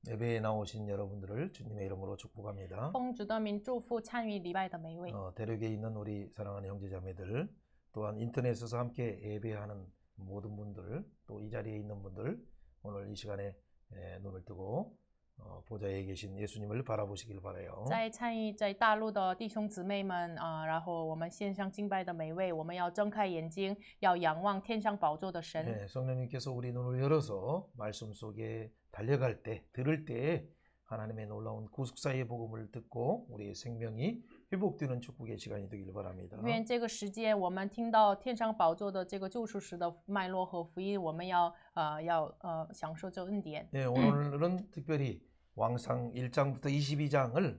예배에 나오신 여러분들을 주님의 이름으로 축복합니다. 奉主的名祝福参与礼拜的每一位。 대륙에 있는 우리 사랑하는 형제자매들, 또한 인터넷에서 함께 예배하는 모든 분들, 또 이 자리에 있는 분들, 오늘 이 시간에 눈을 뜨고 보좌에 계신 예수님을 바라보시길 바라요. 在参与在大陆的弟兄姊妹们然后我们线上敬拜的每一位，我们要睁开眼睛，要仰望天上宝座的神。 성령님께서 우리 눈을 열어서 말씀 속에 달려갈 때, 들을 때 하나님의 놀라운 구속사의 복음을 듣고 우리의 생명이 회복되는 축복의 시간이 되길 바랍니다. 愿这个时间我们听到天上宝座的这个救赎时的脉络和福音，我们要享受这恩典。 오늘은 특별히 왕상 1장부터 22장을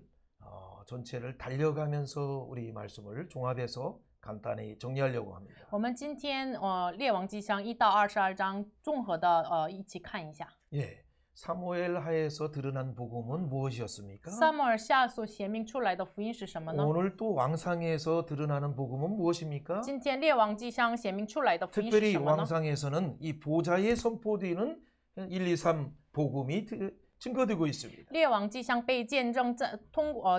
전체를 달려가면서 우리 말씀을 종합해서 간단히 정리하려고 합니다. 我们今天列王纪上1到22章综合的一起看一下。 사무엘 하에서 드러난 복음은 무엇이었습니까? 撒母耳下所显明出来的福音是什么呢？ 오늘 또 왕상에서 드러나는 복음은 무엇입니까? 今天列王纪上显明出来的福音是 특별히 什么呢？ 왕상에서는 이 보좌에 선포되는 1, 2, 3 복음이 증거되고 있습니다. 列王纪上被见证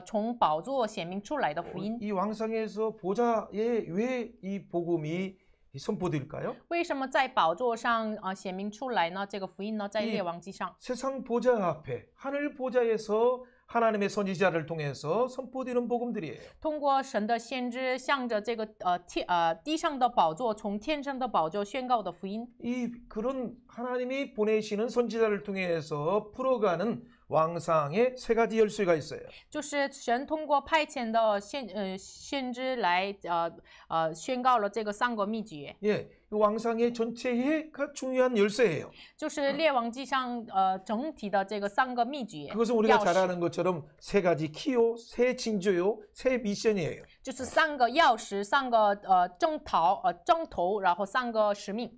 从宝座显明出来的福音。 이 왕상에서 보좌에 왜 이 복음이 선포될까요? 为什么在宝座上显明出来呢？这个福音呢，在列王纪上。 세상 보좌 앞에 하늘 보좌에서 하나님의 선지자를 통해서 선포되는 복음들이에요. 通过神的先知，向着这个地上的宝座，从天上的宝座宣告的福音。 이 그런 하나님이 보내시는 선지자를 통해서 풀어가는 왕상의 세 가지 열쇠가 있어요. 就是神通过派遣的先知来宣告了这个3个秘诀。 왕상의 전체의 중요한 열쇠예요. 就是列王纪上整体的这个3个秘诀。 그것은 우리가 잘 아는 것처럼 세 가지 키요, 세 징조요, 세 미션이에요. 就是3个钥匙，3个征头，然后3个使命。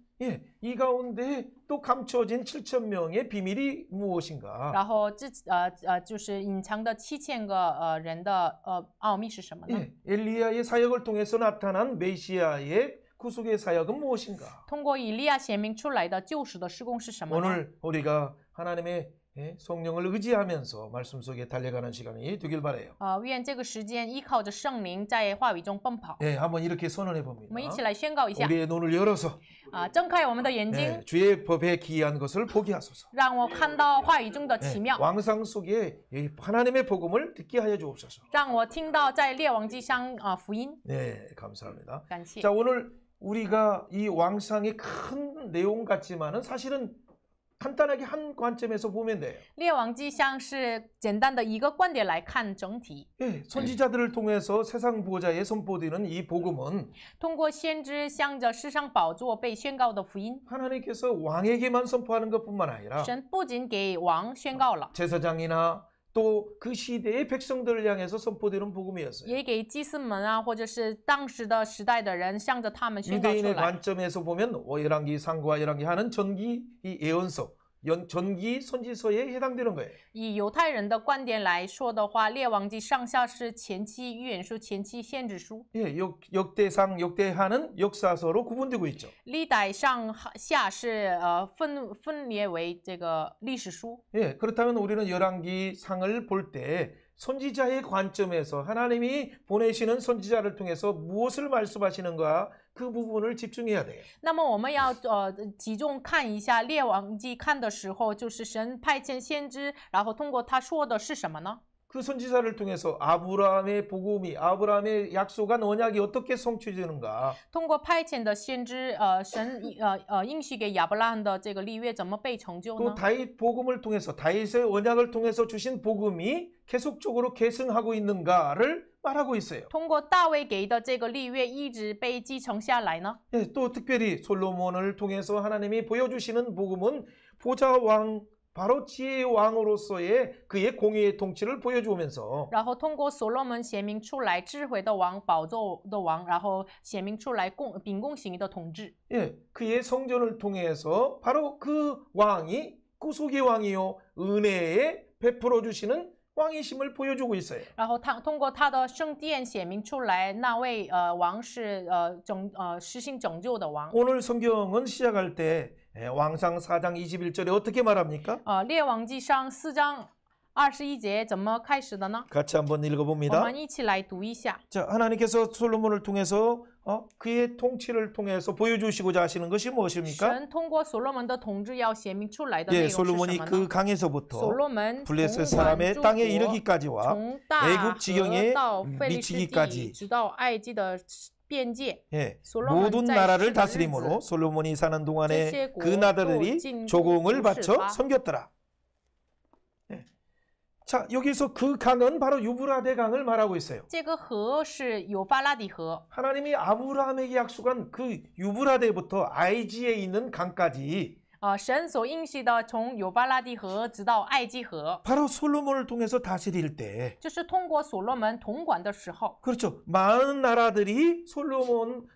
이 가운데 또 감춰진 7,000명의 비밀이 무엇인가? 然后就是隐藏的7000个人的奥秘是什么呢？ 엘리야의 사역을 통해서 나타난 메시아의 구속의 사역은 무엇인가? 通过以利亚显明出来的救赎的事工是什么呢？ 오늘 우리가 하나님의 성령을 의지하면서 말씀 속에 달려가는 시간이 되길 바라요. 愿这个时间依靠着圣灵在话语中奔跑。 한번 이렇게 선언해 我 봅니다. 们一起来宣告一下。 우리의 눈을 열어서 睁开我们的眼睛， 주의 법에 기이한 것을 보게 하소서. 让我看到话语中的奇妙， 왕상 속에 하나님의 복음을 듣게 하여 주옵소서. 让我听到在列王纪上福音。 감사합니다. 感谢。 자, 오늘 우리가 이 왕상의 큰 내용 같지만은 사실은 간단하게 한 관점에서 보면 돼요. 列王纪上是简单的一个观点来看整体。 선지자들을 통해서 세상 보좌에 선포되는 이 복음은 通过先知向着世上宝座被宣告的福音， 하나님께서 왕에게만 선포하는 것뿐만 아니라 神不仅给王宣告了， 제사장이나 또 그 시대의 백성들을 향해서 선포되는 복음이었어요. 也给祭司们或者是当时的时代的人，向着他们宣告出 유대인의 来。 관점에서 보면 열왕기, 상과 열왕기 하는 전기 이 예언서, 전기 선지서에 해당되는 거예요. 以犹太人的观点来说的话，列王纪上下是前期预言书、前期先知书。 역대상, 역대하는 역사서로 구분되고 있죠. 历代上下是分裂为这个历史书。 그렇다면 우리는 열왕기 상을 볼 때 선지자의 관점에서 하나님이 보내시는 선지자를 통해서 무엇을 말씀하시는가 그 부분을 집중해야 돼요. 那么我们要集中看一下列王纪看的时候，就是神派遣先知，然后通过他说的是什么呢？ 그 선지자를 통해서 아브라함의 복음이 아브라함의 약속한 언약이 어떻게 성취되는가? 通过派遣的先知，神应许给亚伯拉罕的这个立约怎么被成就 또 呢？ 다윗 복음을 통해서 다윗의 언약을 통해서 주신 복음이 계속적으로 계승하고 있는가를 말하고 있어요. 通过大卫给的这个立约一直被继承下来呢？ 또 특별히 솔로몬을 통해서 하나님이 보여주시는 복음은 보좌 왕 바로 지혜의 왕으로서의 그의 공의의 통치를 보여주면서 然后通过所罗门显明出来智慧的王、宝座的王，然后显明出来秉公行义的统治。 그의 성전을 통해서 바로 그 왕이 구속의 왕이요 은혜에 베풀어 주시는 왕이심을 보여주고 있어요. 然后通过他的圣殿显明出来，那位王是实行拯救的王。 오늘 성경은 시작할 때 왕상 4장 21절에 어떻게 말합니까? 列王记上4章21节怎么开始的呢？ 같이 한번 我 읽어봅니다. 们一起来读一下。 자, 하나님께서 솔로몬을 통해서 그의 통치를 통해서 보여주시고자 하시는 것이 무엇입니까? 神通过所罗门的统治要显明出来的内 예, 容是什 솔로몬이 么 그 呢？ 강에서부터 所罗门统 블레셋 管 사람의 诸 땅에 国， 이르기까지와 从大 애굽 지경에 河到腓利斯地， 미치기까지 直到埃及的边界。 예, 솔로몬 모든 在 나라를 世的日 다스림으로 子， 솔로몬이 사는 这 동안에 些 그 国 나라들이 都进 조공을 入 바쳐 事发。 섬겼더라. 예. 자, 여기서 그 강은 바로 유브라데 강을 말하고 있어요. 这个河是有法拉底河， 하나님이 아브라함에게 약속한 그 유브라데부터 아이지에 있는 강까지 神所应许的从有法拉底河直到埃及河， 바로 솔로몬을 통해서 다스릴 때 就是通过所罗门统管的时候， 그렇죠. 많은 나라들이 솔로몬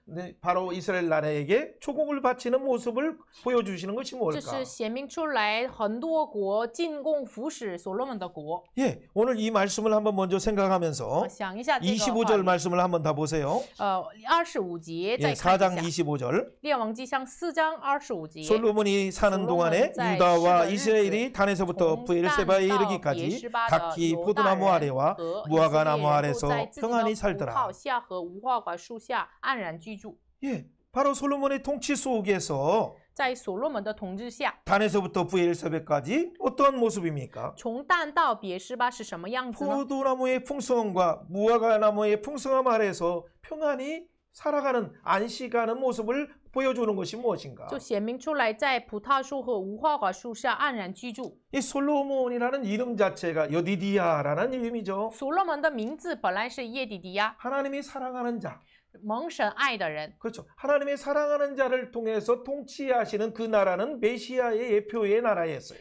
바로 이스라엘 나라에게 초공을 바치는 모습을 보여주시는 것이 这 뭘까? 是显明出来很多国进贡服侍所罗门的国。 예, 오늘 이 말씀을 한번 먼저 생각하면서 想一下这个话 25절 语 말씀을 한번 다 보세요. 25节 예, 再看 4장 一下， 25절. 列王记上4章25节。 솔로몬이 사는 동안에 솔로몬 유다와 在 이스라엘이 단에서부터 从 부엘세바에 但到 이르기까지 别是巴的 각기 犹大 포도나무 人 아래와 和以 무화과 色列 나무 人都 아래서 在自己的 평안히 葡 살더라. 萄下和无花果树下安然居住。 예, 바로 솔로몬의 통치 속에서 在所罗门的统治下， 단에서부터 부엘세바까지 어떠한 모습입니까? 从但到别是巴是什么样子呢？ 포도나무의 풍성함과 무화과 나무의 풍성함 아래서 평안히 살아가는 안식하는 모습을 보여주는 것이 무엇인가? 就显明出来，在葡萄树和无花果树下安然居住。 이 솔로몬이라는 이름 자체가 여디디아라는 이름이죠. 所罗门的名字本来是耶底迪亚， 하나님이 사랑하는 자. 蒙神爱的人。 그렇죠. 하나님의 사랑하는 자를 통해서 통치하시는 그 나라는 메시아의 예표의 나라였어요.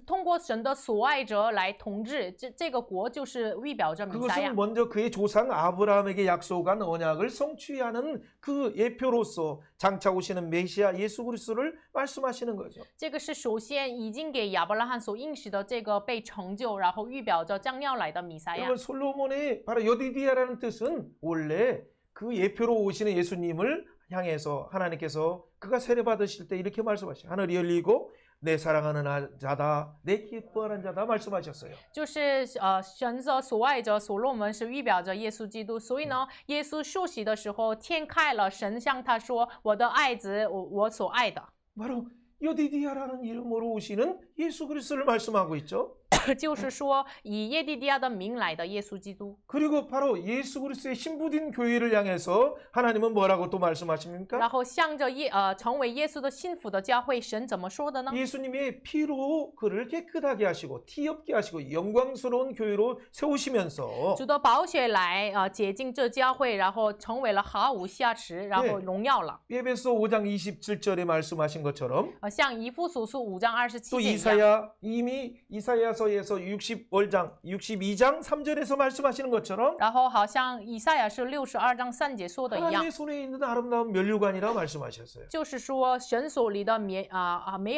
通过神的所爱者来统治，这个国就是预表着弥赛亚 그것은 。 먼저 그의 조상 아브라함에게 약속한 언약을 성취하는 그 예표로서 장차 오시는 메시아 예수 그리스도를 말씀하시는 거죠. 这个是首先已经给亚伯拉罕所应许的这个被成就，然后预表着将要来的弥赛亚。 여러분 솔로몬의 바로 여디디아라는 뜻은 원래 그 예표로 오시는 예수님을 향해서 하나님께서 그가 세례 받으실 때 이렇게 말씀하시죠. 하늘이 열리고 내 사랑하는 자다, 내 기뻐하는 자다 말씀하셨어요. 就是神的所爱者所罗门是预表着耶稣基督，所以呢，耶稣受洗的时候天开了，神向他说：“我的爱子，我所爱的。” 바로 여디디아라는 이름으로 오시는 예수 그리스도를 말씀하고 있죠. 就是说以耶底迪亚的名来的耶稣基督。 그리고 바로 예수 그리스도의 신부된 교회를 향해서 하나님은 뭐라고 또 然 말씀하십니까? 后向着成为耶稣的信服的教会，神怎么说的呢？ 예수님의 피로 그를 깨끗하게 하시고 티 없게 하시고 영광스러운 교회로 세우시면서 主的宝血来洁净这教会，然后成为了毫无瑕疵，然后荣耀了。 에베소 5장 27절에 말씀하신 것처럼 像以弗所书5章 또 27节一样。 이미 이사야서에서 62장 3절에서 말씀하시는 것처럼 然后好像以赛亚是62章3节说的一样， 하나님의 손에 있는 아름다운 면류관이라고 말씀하셨어요. 就是说神所里的美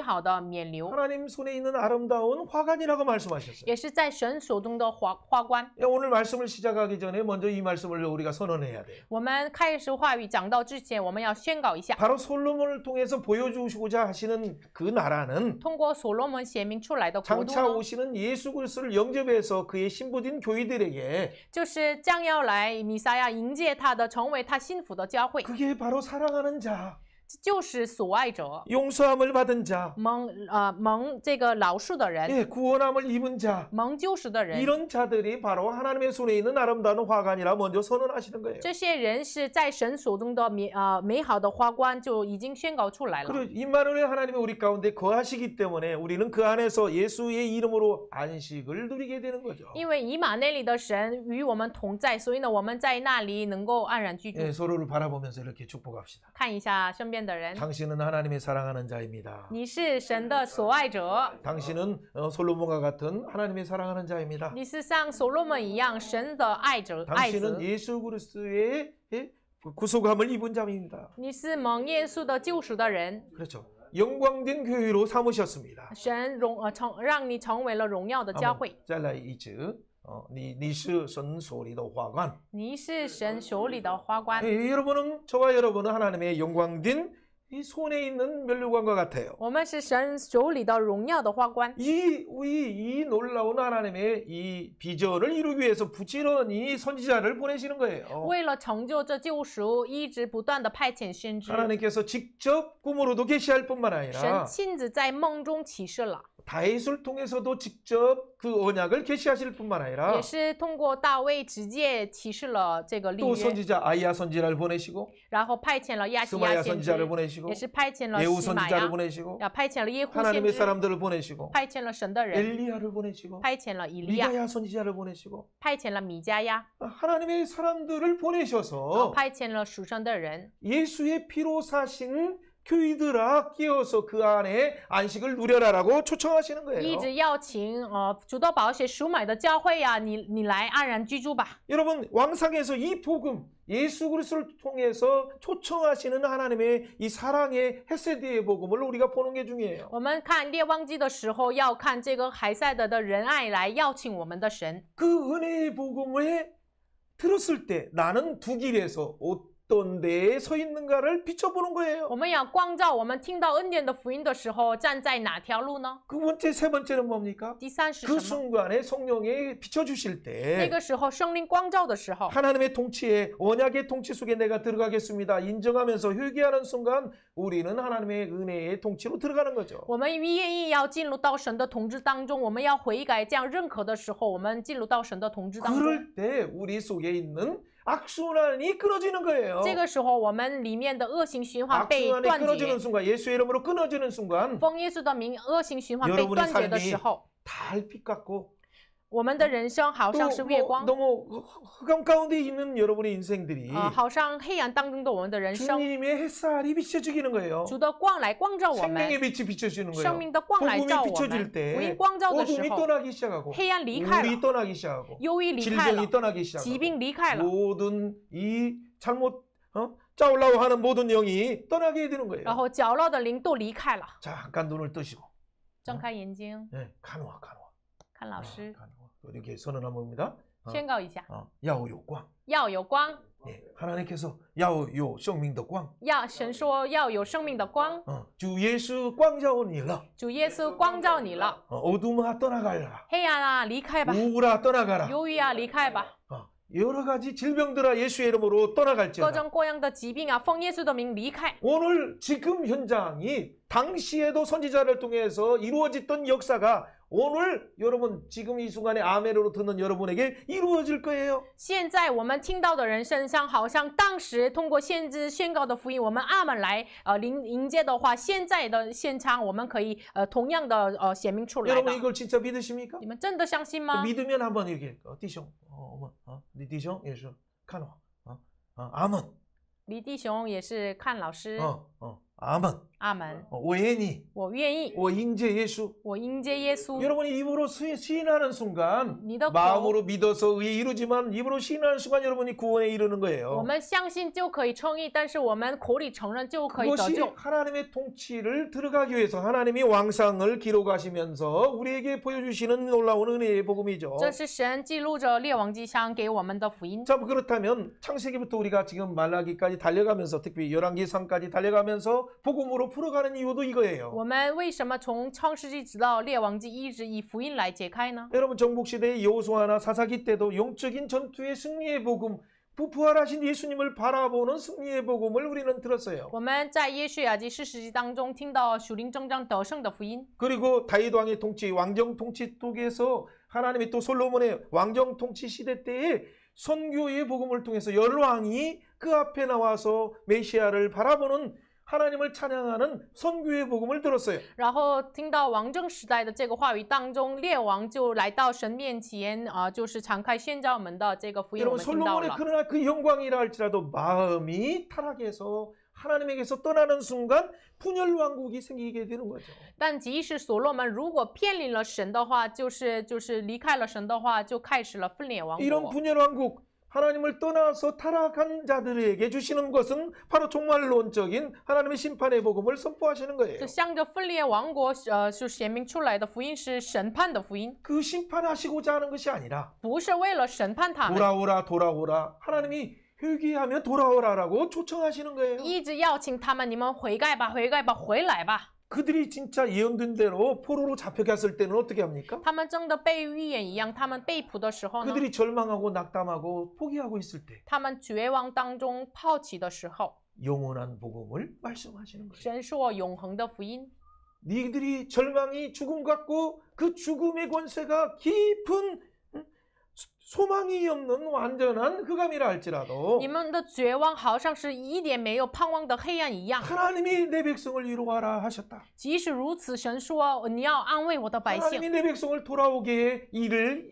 好的冕旒， 하나님 손에 있는 아름다운 화관이라고 말씀하셨어요. 也是在神手中的花冠。 오늘 말씀을 시작하기 전에 먼저 이 말씀을 우리가 선언해야 돼요. 我们开始话语讲到之前，我们要宣告一下， 바로 솔로몬을 통해서 보여주시고자 하시는 그 나라는 通过所罗门显明出来的国度 장차 呢， 오시는 예수 그리스도를 영접해서 그의 신부된 교회들에게 就是将要来弥赛亚迎接他的，成为他幸福的教会， 그게 바로 사랑하는 자, 就是所爱者， 용서함을 받은 자, 蒙这个饶恕的人， 예, 구원함을 입은 자, 蒙救赎的人。 이런 자들이 바로 하나님의 손에 있는 아름다운 화관이라 먼저 선언하시는 거예요. 这些人是在神手中的美好的花冠就已经宣告出来了。 그리고 임마누엘 하나님이 우리 가운데 거하시기 때문에 우리는 그 안에서 예수의 이름으로 안식을 누리게 되는 거죠. 因为以马内里的神与我们同在，所以呢，我们在那里能够安然居住。 예, 서로를 바라보면서 이렇게 축복합시다. 看一下身边的人， 당신은 하나님의 사랑하는 자입니다. 你是神的所爱者， 당신은 솔로몬과 같은 하나님의 사랑하는 자입니다. 你是像所罗门一样神的爱者爱 당신은 子， 예수 그리스도의 구속함을 입은 자입니다. 你是蒙耶稣的救赎的人， 그렇죠. 영광된 교회로 삼으셨습니다. 神让你成为了荣耀的教会。 잘라 이즈你是神所里的花冠.你是神手里的花冠， 여러분은 저와 여러분은 하나님의 영광된 이 손에 있는 면류관과 같아요. 我们是神手里的荣耀的花冠。 이 놀라운 하나님의 이 비전을 이루기 위해서 부지런히 선지자를 보내시는 거예요. 为了成就这救赎，一直不断的派遣先知。 하나님께서 직접 꿈으로도 계시할 뿐만 神 아니라 亲自在梦中启示了， 다윗을 통해서도 직접 그 언약을 계시하실 뿐만 也 아니라 是通过大卫直接启示了这个立 또 约， 선지자 아이야 선지자를 보내시고 然后派遣了亚西亚 스마야 先 선지자를 知， 보내시고 也是派遣了 예후 西玛 선지자를 雅， 보내시고 要派遣了耶户先 하나님의 知， 사람들을 보내시고 派遣了神的人， 엘리야를 보내시고 派遣了以利亚， 미가야 선지자를 보내시고 派遣了米迦亚， 하나님의 사람들을 然后 보내셔서 派遣了属神的人， 예수의 피로 사신 교회들아 끼어서 그 안에 안식을 누려라라고 초청하시는 一 거예요. 直邀请主的宝血赎买的教会呀、你来安然居住吧。 여러분 왕상에서 이 복음 예수 그리스도를 통해서 초청하시는 하나님의 이 사랑의 헤세드의 복음을 우리가 보는 게 중요해요. 我们看列王记的时候，要看这个海塞德的仁爱来邀请我们的神。 그 은혜의 복음을 들었을 때 나는 두 길에서 어떤 데에 서 있는가를 비춰보는 거예요. 我们要光照我们听到恩典的福音的时候，站在哪条路呢？ 두 번째, 세 번째는 뭡니까? 第三是 그 什么？ 순간에 성령이 비춰주실 那 때 个时候圣灵光照的时候， 하나님의 통치에 언약의 통치 속에 내가 들어가겠습니다. 인정하면서 회개하는 순간 우리는 하나님의 은혜의 통치로 들어가는 거죠. 我们愿意要进入到神的统治当中，我们要悔改，这样认可的时候，我们进入到神的统治当中。 그럴 때 우리 속에 있는 악순환이 끊어지는 거예요. 这个时候，我们里面的恶性循环被 악순환이 断 끊어지는 绝， 순간 예수의 이름으로 끊어지는 순간 奉耶稣的名，恶性循环被 여러분의 断绝的 삶이 时候， 달빛 같고 我们的人生好像是月 또 光， 너무 흑암 가운데 있는 여러분의 인생들이 好像黑暗当中的我们的人生， 주님의 햇살이 비춰주기는 거예요. 主的光来光照我们， 생명의 빛이 비춰주는 生 거예요. 命的光来 복음이 照我 비춰질 们。 때 福音光照的时 어둠이 候， 떠나기 시작하고 黑暗离开 우울이 了， 떠나기 시작하고 忧郁离开 질병이 了， 떠나기 疾 시작하고 病离开了， 모든 이 잘못 짜올라고 하는 모든 영이 떠나게 되는 然 거예요. 后角落的灵都离开了。 잠깐 눈을 뜨시고 睁开眼睛， 네, 간호와 看老师， 또 이렇게 선언한 겁니다. 宣告一下， 야오요光 要有光， 예, 하나님께서 야오요 성민의 光要神说要有生命的光， 주 예수 광자오니라 主耶稣光照你了， 어둠아 떠나가라 黑暗啊离开吧， 우울아 떠나가라 忧郁啊离开吧， 여러 가지 질병들아 예수의 이름으로 各 떠나갈지어다 种各样的疾病啊，奉耶稣的名离开。 오늘 지금 현장이 당시에도 선지자를 통해서 이루어졌던 역사가 오늘 여러분 지금 이 순간에 아멘으로 듣는 여러분에게 이루어질 거예요. 现在我们听到的人身上，好像当时通过先知宣告的福音，我们阿门来迎接的话，现在的现场我们可以同样的显明出来 여러분 的。 이걸 진짜 믿으십니까? 你们真的相信吗？ 믿으면 한번 이렇게弟兄,弟兄 예수 간호, 아멘, 李弟兄也是看老师， 아멘, 阿门， 오해니, 我愿意， 오잉제 예수. 我迎接耶稣。 여러분이 입으로 시인하는 순간 你的口， 마음으로 믿어서 의에 이루지만 입으로 시인하는 순간 여러분이 구원에 이르는 我 거예요. 们相信就可以称义，但是我们口里承认就可以得 그것이 救。 하나님의 통치를 들어가기 위해서 하나님이 왕상을 기록하시면서 우리에게 보여주시는 놀라운 은혜의 복음이죠. 这是神记录着列王记上给我们的福音。 자, 그렇다면 창세기부터 우리가 지금 말라기까지 달려가면서 특히 열왕기상까지 달려가면서 복음으로 풀어가는 이유도 이거예요. 我们为什么从创世纪直到列王记一直以福音来解开呢？ 여러분 정복시대의 여호수아나 사사기 때도 영적인 전투의 승리의 복음, 부활하신 예수님을 바라보는 승리의 복음을 우리는 들었어요. 我们在耶稣亚记四世纪当中听到属灵征战得胜的福音， 그리고 다윗 왕의 통치, 왕정 통치 속에서 하나님이 또 솔로몬의 왕정 통치 시대 때에 선교의 복음을 통해서 열왕이 그 앞에 나와서 메시아를 바라보는 하나님을 찬양하는 선교의 복음을 들었어요. 然后听到王政时代的这个话语当中，列王就来到神面前就是敞开宣教门的这个福音，我 여러분 们听到 솔로몬의 了。 그러나 그 영광이라 할지라도 마음이 타락해서 하나님에게서 떠나는 순간 분열 왕국이 생기게 되는 거죠. 但即使所罗门如果偏离了神的话，就是离开了神的话，就开始了分裂王 이런 国。 분열 왕국 하나님을 떠나서 타락한 자들에게 주시는 것은 바로 종말론적인 하나님의 심판의 복음을 선포하시는 거예요. 就向着分裂王国就显明出来的福音是审判的福音， 그 심판하시고자 하는 것이 아니라 不是为了审判他们， 돌아오라 돌아오라 하나님이 회개하면 돌아오라라고 초청하시는 거예요. 一直邀请他们，你们悔改吧，悔改吧，回来吧。 그들이 진짜 예언된 대로 포로로 잡혀갔을 때는 어떻게 합니까? 他们真的被预言一样，他们被捕的时候呢， 그들이 절망하고 낙담하고 포기하고 있을 때 他们绝望当中抛弃的时候， 영원한 복음을 말씀하시는 거예요. 神说永恒的福音。 니들이 절망이 죽음 같고 그 죽음의 권세가 깊은 소망이 없는 완전한 흑암이라 할지라도 你们的绝望好像是一点没有盼望的黑暗一样。 하나님이 내 백성을 위로하라 하셨다. 即使如此，神说你要安慰我的百姓。 하나님이 내 백성을 돌아오게 일을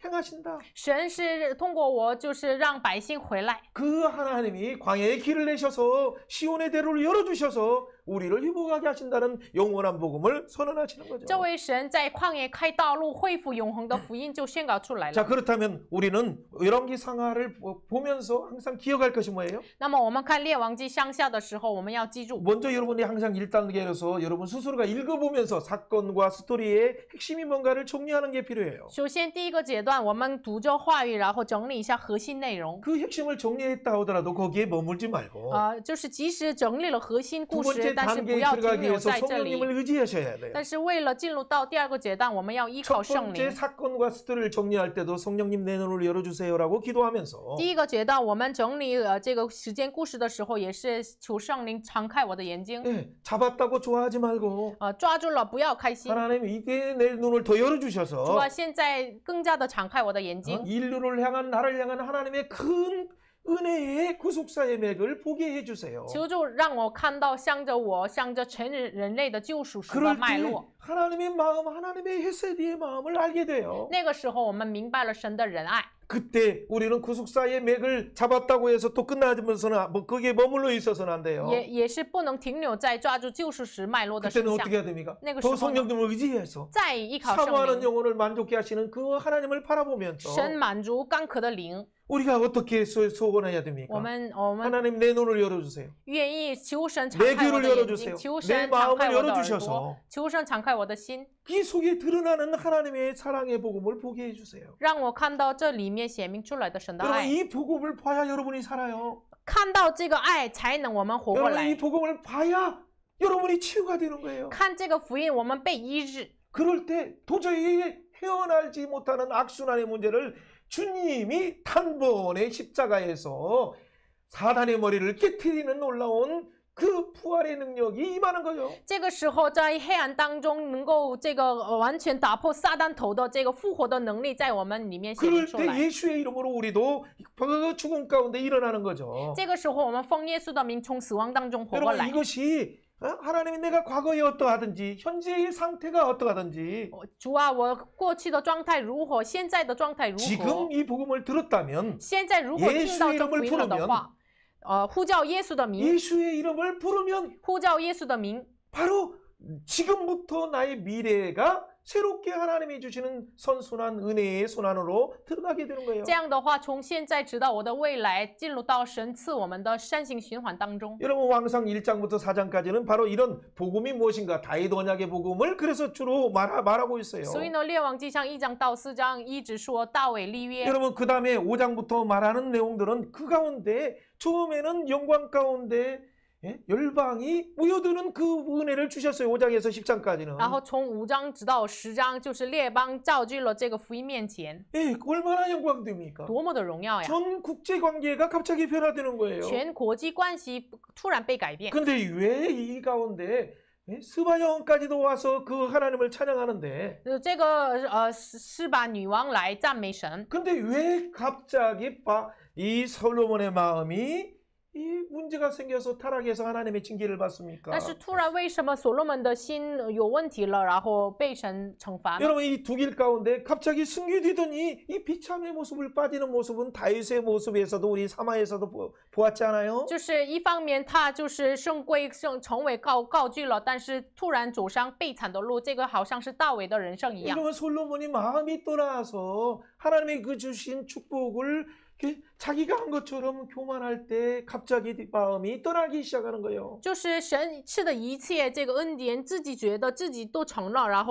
행하신다. 神是通过我，就是让百姓回来。 그 하나님이 광야에 길을 내셔서 시온의 대로를 열어주셔서 우리를 회복하게 하신다는 영원한 복음을 선언하시는 거죠. 这位神在旷野开道路，恢复永恒的福音就宣告出来 자 了。 그렇다면 우리는 열왕기 상하를 보면서 항상 기억할 것이 뭐예요? 那么我们看列王记上下的时候，我们要记住， 먼저 여러분이 항상 1단계로서 여러분 스스로가 읽어보면서 사건과 스토리의 핵심이 뭔가를 정리하는 게 필요해요. 首先第一个阶段，我们读着话语，然后整理一下核心内容。 그 핵심을 정리했다 하더라도 거기에 머물지 말고 就是即使整理了核心 두 故事， 번째 但是不 단계에 要 들어가기 停留 위해서 在这里。 성령님을 의지하셔야 돼요. 但是为了进入到第二个阶段，我们要依 첫 靠圣 번째 灵。 사건과 스토리를 정리할 때도 성령님 내 눈을 열어주세요라고 기도하면서 第一个阶段，我们整理这个时间故事的时候，也是求圣灵敞开我的眼睛。 예, 잡았다고 좋아하지 말고 抓住了不要开心。 하나님 이게 내 눈을 더 主 열어주셔서 啊，现在更加的敞开我的眼睛。 인류를 향한 나를 향한 하나님의 큰 은혜의 구속사의 맥을 보게 해주세요. 求助让我看到向着我，向着全人类的救赎时的 그럴 脉 때 络。 하나님의 마음, 하나님의 헤세디의 마음을 알게 돼요. 那个时候，我们明白了神的仁爱。 그때 우리는 구속사의 맥을 잡았다고 해서 또 끝나면서는 뭐 거기에 머물러 있어서는 안 돼요. 也是不能停留在抓住救赎时脉络的 그때는 事项， 어떻게 해야 됩니까? 내가 더 시원한- 성령님을 의지해서 再依靠圣 사모하는 灵， 영혼을 만족케 하시는 그 하나님을 바라보면서 神满足干渴的灵。 우리가 어떻게 소원해야 我 됩니까? 们 하나님 내 눈을 열어주세요. 愿意求神敞 내 开我 귀를 的眼 열어주세요. 睛，求 내 神敞 마음을 开我的耳朵， 열어주셔서 求神敞开我的心， 이 속에 드러나는 하나님의 사랑의 복음을 보게 해주세요. 让我看到这里面显明出来的神的 여러분 爱， 이 복음을 봐야 여러분이 살아요. 看到这个爱才能我们活过 여러분 来 이 。 복음을 봐야 여러분이 치유가 되는 거예요. 看这个福音，我们被医治。 그럴 때 도저히 헤어나지 못하는 악순환의 문제를 주님이 단번에 십자가에서 사단의 머리를 깨트리는 놀라운 그 부활의 능력이 임하는 거죠. 这个时候，在黑暗当中，能够这个完全打破撒旦头的这个复活的能力，在我们里面显明 그럴 出 때 来。 예수의 이름으로 우리도 그 죽음 가운데 일어나는 거죠. 这个时候，我们奉耶稣的名从死亡当中活过 여러분 来。 이것이 하나님이 내가 과거에 어떠하든지 현재의 상태가 어떠하든지 主啊，我过去的状态如何？现在的状态如何？ 지금 이 복음을 들었다면 现在如果听到这福音了的话，呼叫耶稣的名， 예수의 이름을 부르면 呼叫耶稣的名， 바로 지금부터 나의 미래가 새롭게 하나님이 주시는 선순환 은혜의 순환으로 들어가게 되는 거예요. 这样的话，从现在直到我的未来，进入到神赐我们的善性循环当中。 여러분 왕상 1장부터 4장까지는 바로 이런 복음이 무엇인가 다윗 언약의 복음을 그래서 주로 말하고 있어요. 所以呢，列王记上1章到4章一直说大卫立约。 여러분 그 다음에 5장부터 말하는 내용들은 그 가운데 처음에는 영광 가운데 열방이 모여드는 그 은혜를 주셨어요. 5장에서 10장까지는. 然后从5章直到10章，就是列邦造就了这个福音面前， 얼마나 영광됩니까? 多么的荣耀呀！ 전 국제 관계가 갑자기 변화되는 거예요. 全国际关系突然被改变。 근데 왜 이 가운데 스바형까지도 와서 그 하나님을 찬양하는데 这个是把女王来赞美神。 근데 왜 갑자기 이 솔로몬의 마음이 이 문제가 생겨서 타락해서 하나님의 징계를 받습니까? 但是突然为什么所罗门的心有问题了，然后被神惩罚呢？ 여러분 이 두 길 가운데 갑자기 승귀되더니 이 비참의 모습을 빠지는 모습은 다윗의 모습에서도 우리 사마에서도 보았지 않아요? 就是一方面他就是圣归成为告据了，但是突然走上悲惨的路，这个好像是大卫的人生一样。 이러면 솔로몬이 마음이 떠나서 하나님의 그 주신 축복을 자기가 한 것처럼 교만할 때 갑자기 마음이 떠나기 시작하는 거예요. 就是神赐的一切这个恩典，自己觉得自己都成了，然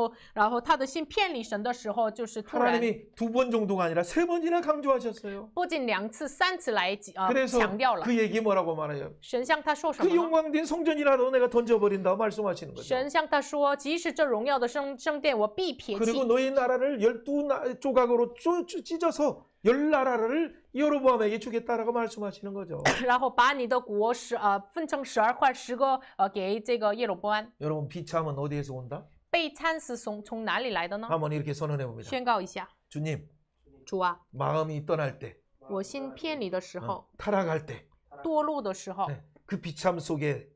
后他的心偏离神的时候，就是突然 하나님이 2번 정도가 아니라 3번이나 강조하셨어요. 不仅2次、3次来 그래서 强调了。 그 얘기 뭐라고 말해요? 神向他说什 그 么呢？ 영광된 성전이라도 내가 던져버린다 말씀하시는 거죠. 神向他说，即使这荣耀的圣殿，我必撇 그리고 弃。 너희 나라를 12조각으로 찢어서 10나라를 여로보암에게 주겠다라고 말씀하시는 거죠. 然后把你的国分成12块，10个给这个耶罗波安。 여러분 비참은 어디에서 온다? 被参是从哪里来的呢？ 한번 이렇게 선언해 봅니다. 宣告一下， 주님, 主啊， 마음이 떠날 때, 我心偏离的时候， 타락할 때, 堕落的时候， 그 비참 속에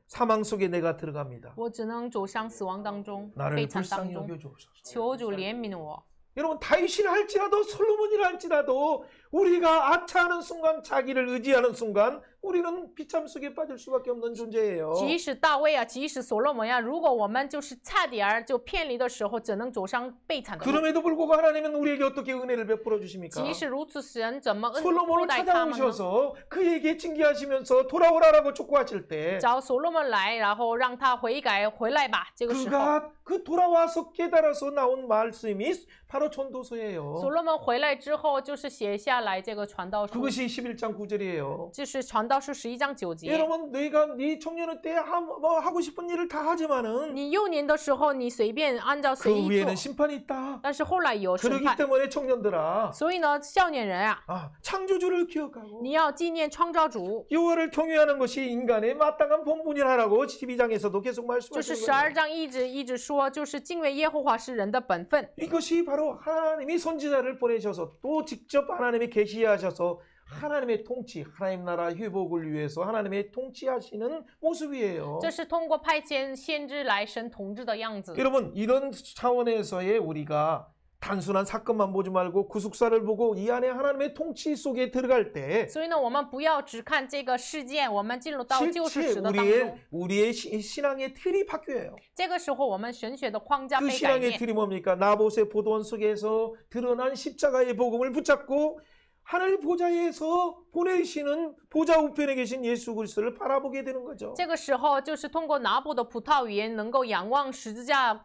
사망 속에 내가 들어갑니다. 我只能走向死亡当中， 나를 悲惨当 불쌍히 中。 여겨주옵소서. 求主怜悯我。 여러분 다윗이라 할지라도 솔로몬이라 할지라도 우리가 아차하는 순간 자기를 의지하는 순간 우리는 비참 속에 빠질 수밖에 없는 존재예요. 即使大卫啊，即使所罗门呀，如果我们就是差点儿就偏离的时候，只能走上悲惨的路。 그럼에도 불구하고 하나님은 우리에게 어떻게 은혜를 베풀어 주십니까? 即使如此，神怎么恩 솔로몬을 待他们呢？ 찾아오셔서 그에게 징계하시면서 돌아오라라고 촉구하실 때 找所罗门来，然后让他悔改回来吧。这个时候， 그가 그 돌아와서 깨달아서 나온 말씀이 바로 전도서예요. 所罗门回来之后，就是写下来这个传道书， 그것이 11장 9절이에요. 就是传道书11章9节。 여러분 너희가 네 청년의 때 뭐 하고 싶은 일을 다 하지만은 你幼年的时候，你随便按照随 그 意 위에는 做， 심판이 있다. 但是后来有审 그렇기 判。 때문에 청년들아 所以呢，少年人啊， 창조주를 기억하고 你要纪念创造主。 여호와를 경외하는 것이 인간의 마땅한 본분이라고 12장에서도 계속 就是 말씀하시는 12 거예요. 章一直说，就是敬畏耶和华是人的本分。 이것이 바로 하나님이 선지자를 보내셔서 또 직접 하나님이 계시하셔서 하나님의 통치, 하나님 나라 회복을 위해서 하나님의 통치하시는 모습이에요. 这是通过派遣先知来神统治的样子。 여러분 이런 차원에서의 우리가 단순한 사건만 보지 말고 구속사를 보고 이 안에 하나님의 통치 속에 들어갈 때 所以呢，我们不要只看这个事件，我们进入到救世 실제 史的当中。 우리의 신앙의 틀이 바뀌어요. 这个时候，我们神学的框架 그 被改 신앙의 变。 틀이 뭡니까? 나봇의 포도원 속에서 드러난 십자가의 복음을 붙잡고 하늘 보좌에서 보내시는 보좌 우편에 계신 예수 그리스도를 바라보게 되는 거죠. 这个时候，就是通过拿布的葡萄园，能够仰望十字架，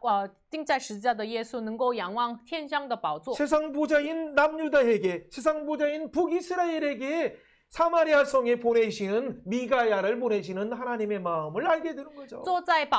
钉在十字架的耶稣，能够仰望天上的宝座。 세상 보좌인 남유다에게, 세상 보좌인 북이스라엘에게 사마리아 성에 보내시는 미가야를 보내시는 하나님의 마음을 알게 되는 거죠. 坐在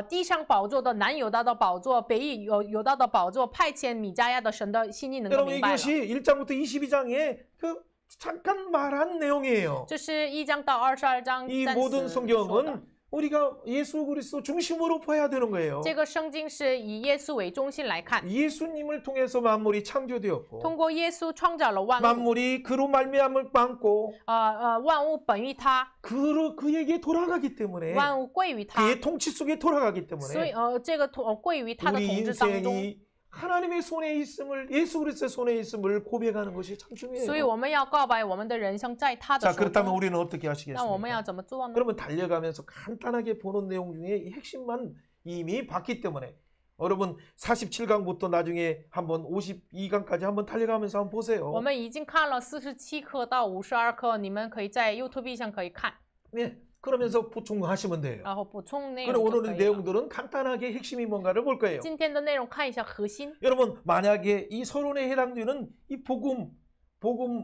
地上宝座的南犹大的宝座，北犹大的宝座，派遣米迦亚的神的心意能够 여러분 明白了。 이것이 1장부터 22장에 그 잠깐 말한 내용이에요. 这是1章到22章 이 暂 모든 时说的。 성경은 우리가 예수 그리스도 중심으로 봐야 되는 거예요. 这个圣经是以耶稣为中心来看， 예수님을 통해서 만물이 창조되었고 通过耶稣创造了万物， 만물이 그로 말미암을 빵고 万物本于他， 그에게 돌아가기 때문에 万物归于他， 그의 통치 속에 돌아가기 所以 때문에 这个归于他的 우리 统治当中。 인생이 하나님의 손에 있음을 예수 그리스도의 손에 있음을 고백하는 것이 참 所以 중요해요. 我们要告白我们的人生在他的 자 手 그렇다면 中。 우리는 어떻게 那我们要 하시겠습니까? 怎么做呢？ 그러면 달려가면서 간단하게 보는 내용 중에 이 핵심만 이미 봤기 때문에 여러분 47강부터 나중에 한번 52강까지 한번 달려가면서 한번 我 보세요. 们已经看了47课到52课，你们可以在 YouTube 上可以看， 네, 그러면서 보충하시면 돼요. 然后补充内 그럼 容就可 오늘 以了。 내용들은 간단하게 핵심이 뭔가를 볼 거예요. 今天的内容看一下核心。 여러분 만약에 이 서론에 해당되는 이 복음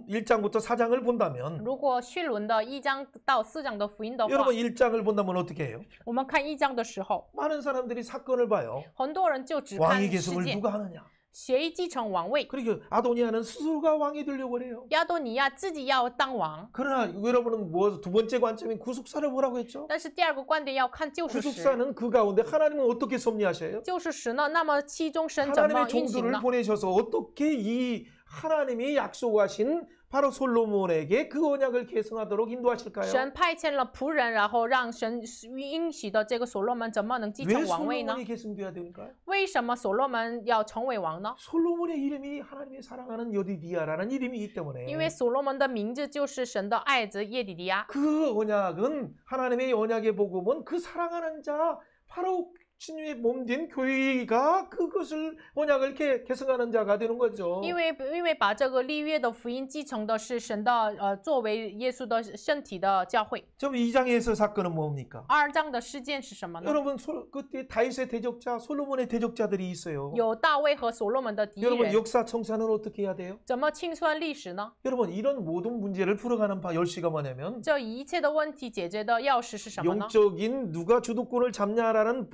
1장부터 4장을 본다면 如果绪论的1章到4章的福音的话， 여러분 1장을 본다면 어떻게 해요? 我们看1章的时候， 많은 사람들이 사건을 봐요. 很多人就只看 왕위 事 계승을 件， 누가 하느냐? 谁继承王位？ 그리고 아도니아는 스스로가 왕이 되려고 해요. 亚多尼亚自己要当王， 그러나 여러분은 두 번째 관점인 구속사를 보라고 했죠? 但是第二个观点要看救世史。 구속사는 그 가운데 하나님은 어떻게 섭리하셔요? 救世史呢？那么其中神怎么 하나님의 运行 종들을 呢？ 보내셔서 어떻게 이 하나님이 약속하신 바로 솔로몬에게 그 언약을 계승하도록 인도하실까요? 神派遣了仆人，然后让神允许的这个所罗门怎么能继 왜 承王位呢？ 솔로몬이 계승돼야 될까요? 为什么所罗门要成为王呢？ 솔로몬의 이름이 하나님이 사랑하는 여디디아라는 이름이기 때문에 因为所罗门的名字就是神的爱子耶底迪亚。 그 언약은 하나님의 언약의 복음은 그 사랑하는 자 바로 친유의 몸된 교회가 그것을 언약을 계승하는 자가 되는 거죠. 因为把这个立约的福音继承的是神的作为耶稣的身体的教会。 좀 2장에서 사건은 뭡니까? 2章的事件是什么呢？ 여러분 그때 다윗의 대적자, 솔로몬의 대적자들이 있어요. 有大卫和所罗门的敌 여러분 人， 역사 청산은 어떻게 해야 돼요? 怎么清算历史呢？ 여러분 이런 모든 문제를 풀어가는 열쇠가 뭐냐면 这一切的问题解决的钥匙是什么呢？ 영적인 누가 주도권을 잡냐라는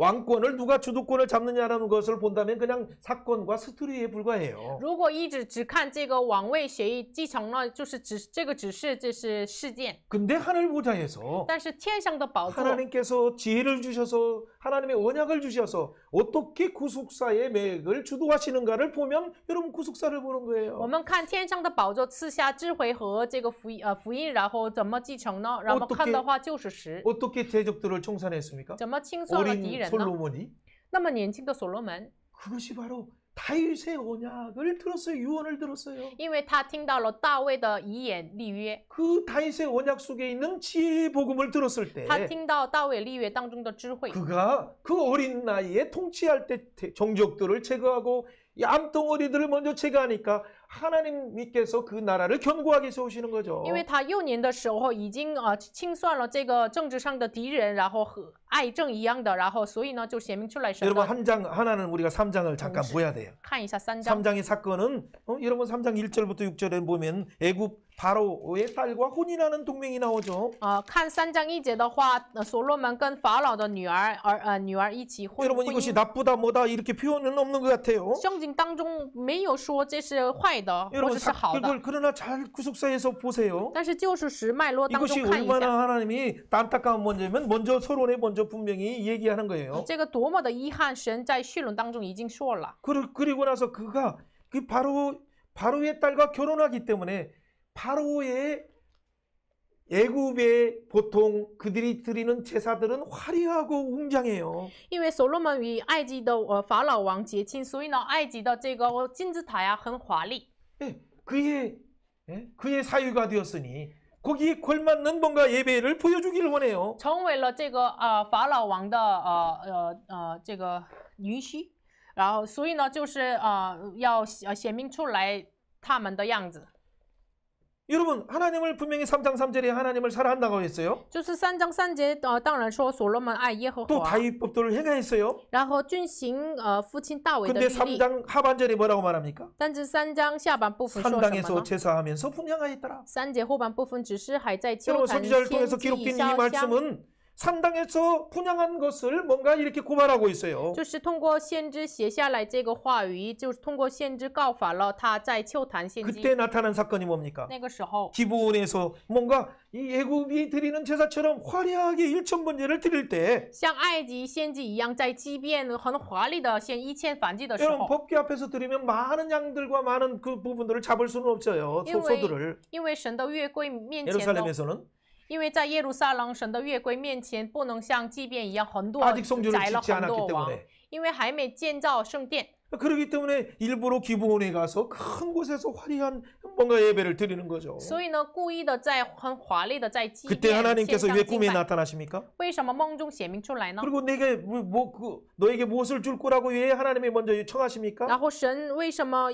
왕권을 누가 주도권을 잡느냐라는 것을 본다면 그냥 사건과 스토리에 불과해요. 如果只看这个王位谁继承了，就是只是这是事件。 근데 하늘 보좌에서 但是天上的宝座， 하나님께서 지혜를 주셔서 하나님의 언약을 주셔서 어떻게 구속사의 맥을 주도하시는가를 보면 여러분 구속사를 보는 我 거예요. 们看天上的宝座赐下智慧和这个福音，然后怎么继承呢？然后看的话就是实， 어떻게 대적들을 총산했습니까? 怎么清算了敌 어린 人呢？ 솔로몬이 那么年轻的所罗门， 그것이 바로 다윗의 언약을 들었어요. 유언을 들었어요. 因为他听到了大卫的遗言立约， 그 다윗의 언약 속에 있는 지혜의 복음을 들었을 때 他听到大卫立约当中的智慧， 그가 그 어린 나이에 통치할 때 정적들을 제거하고 이 암덩어리들을 먼저 제거하니까 하나님께서 그 나라를 견고하게 세우시는 거죠. 因为他幼年的时候已经清算了这个政治上的敌人，然后和爱政一样的，然后所以呢就显明出来神 여러분 的。 하나는 우리가 3장을 잠깐 봐야 돼요. 看一下3章， 3장의 사건은 여러분 3장 1절부터 6절에 보면 애굽 바로의 딸과 혼인하는 동맹이 나오죠. 看3章1节的话，所罗门跟法老的女儿一起婚 여러분 姻。 이것이 나쁘다 뭐다 이렇게 표현은 없는 것 같아요. 圣经当中没有说这是坏的或 여러분 者是好的， 그러나 잘 구속사에서 보세요. 但是救赎史脉络当 이것이 中看一 얼마나 下， 하나님이 안타까운 문제면 먼저 서론에 먼저 분명히 얘기하는 거예요. 这个多么的遗憾，神在序论当中已经说了。 그리고 나서 그가 그 바로의 딸과 결혼하기 때문에 바로의 애굽의 보통 그들이 드리는 제사들은 화려하고 웅장해요. 因为所罗门与埃及的法老王结亲，所以呢，埃及的这个金字塔呀很华丽。 그의 사유가 되었으니 거기에 걸맞는 뭔가 예배를 보여주기를 원해요. 成为了这个法老王的这个允许，然后所以呢就是要显明出来他们的样子。 여러분 하나님을 분명히 3장 3절에 하나님을 사랑한다고 했어요. 就是3章3节当然说所罗门爱耶和 또 华， 다윗법도를 행하였어요. 然后遵行父亲大卫的 근데 律例。 3장 하반절에 뭐라고 말합니까? 但是3章下半部分说什么 산당에서 呢？ 제사하면서 분향하였더라. 3节后半部分只是还在秋 여러분 坛 선지자를 献 통해서 祭 기록된 이 烧香， 말씀은 산당에서 분향한 것을 뭔가 이렇게 고발하고 있어요. 就是通过先知写下来这个话语，就是通过先知告发了他在秋坛献祭。 그때 나타난 사건이 뭡니까? 那个时候， 기브온에서 뭔가 이 애굽이 드리는 제사처럼 화려하게 1000번제를 드릴 때 像埃及献祭一样，在祭变很华丽的献1000燔祭的时 여러분 候， 법궤 앞에서 드리면 많은 양들과 많은 그 부분들을 잡을 수는 없어요. 因为 소들을 因为神的约柜面前呢， 예루살렘에서는 因为在耶路撒冷神的约柜面前，不能像祭变一样很多 아직 성전을 宰了 짓지 很 않았기 多王， 때문에 因为还没建造圣殿。 그렇기 때문에 일부러 기브온에 가서 큰 곳에서 화려한 뭔가 예배를 드리는 거죠. 所以呢，故意的在很华丽的在祭 그때 奠献 하나님께서 上 왜 敬 꿈에 拜。 나타나십니까? 为什么梦中显明出来呢？ 그리고 내게 너에게 무엇을 줄 거라고 왜 하나님이 먼저 청하십니까? 然后神为什么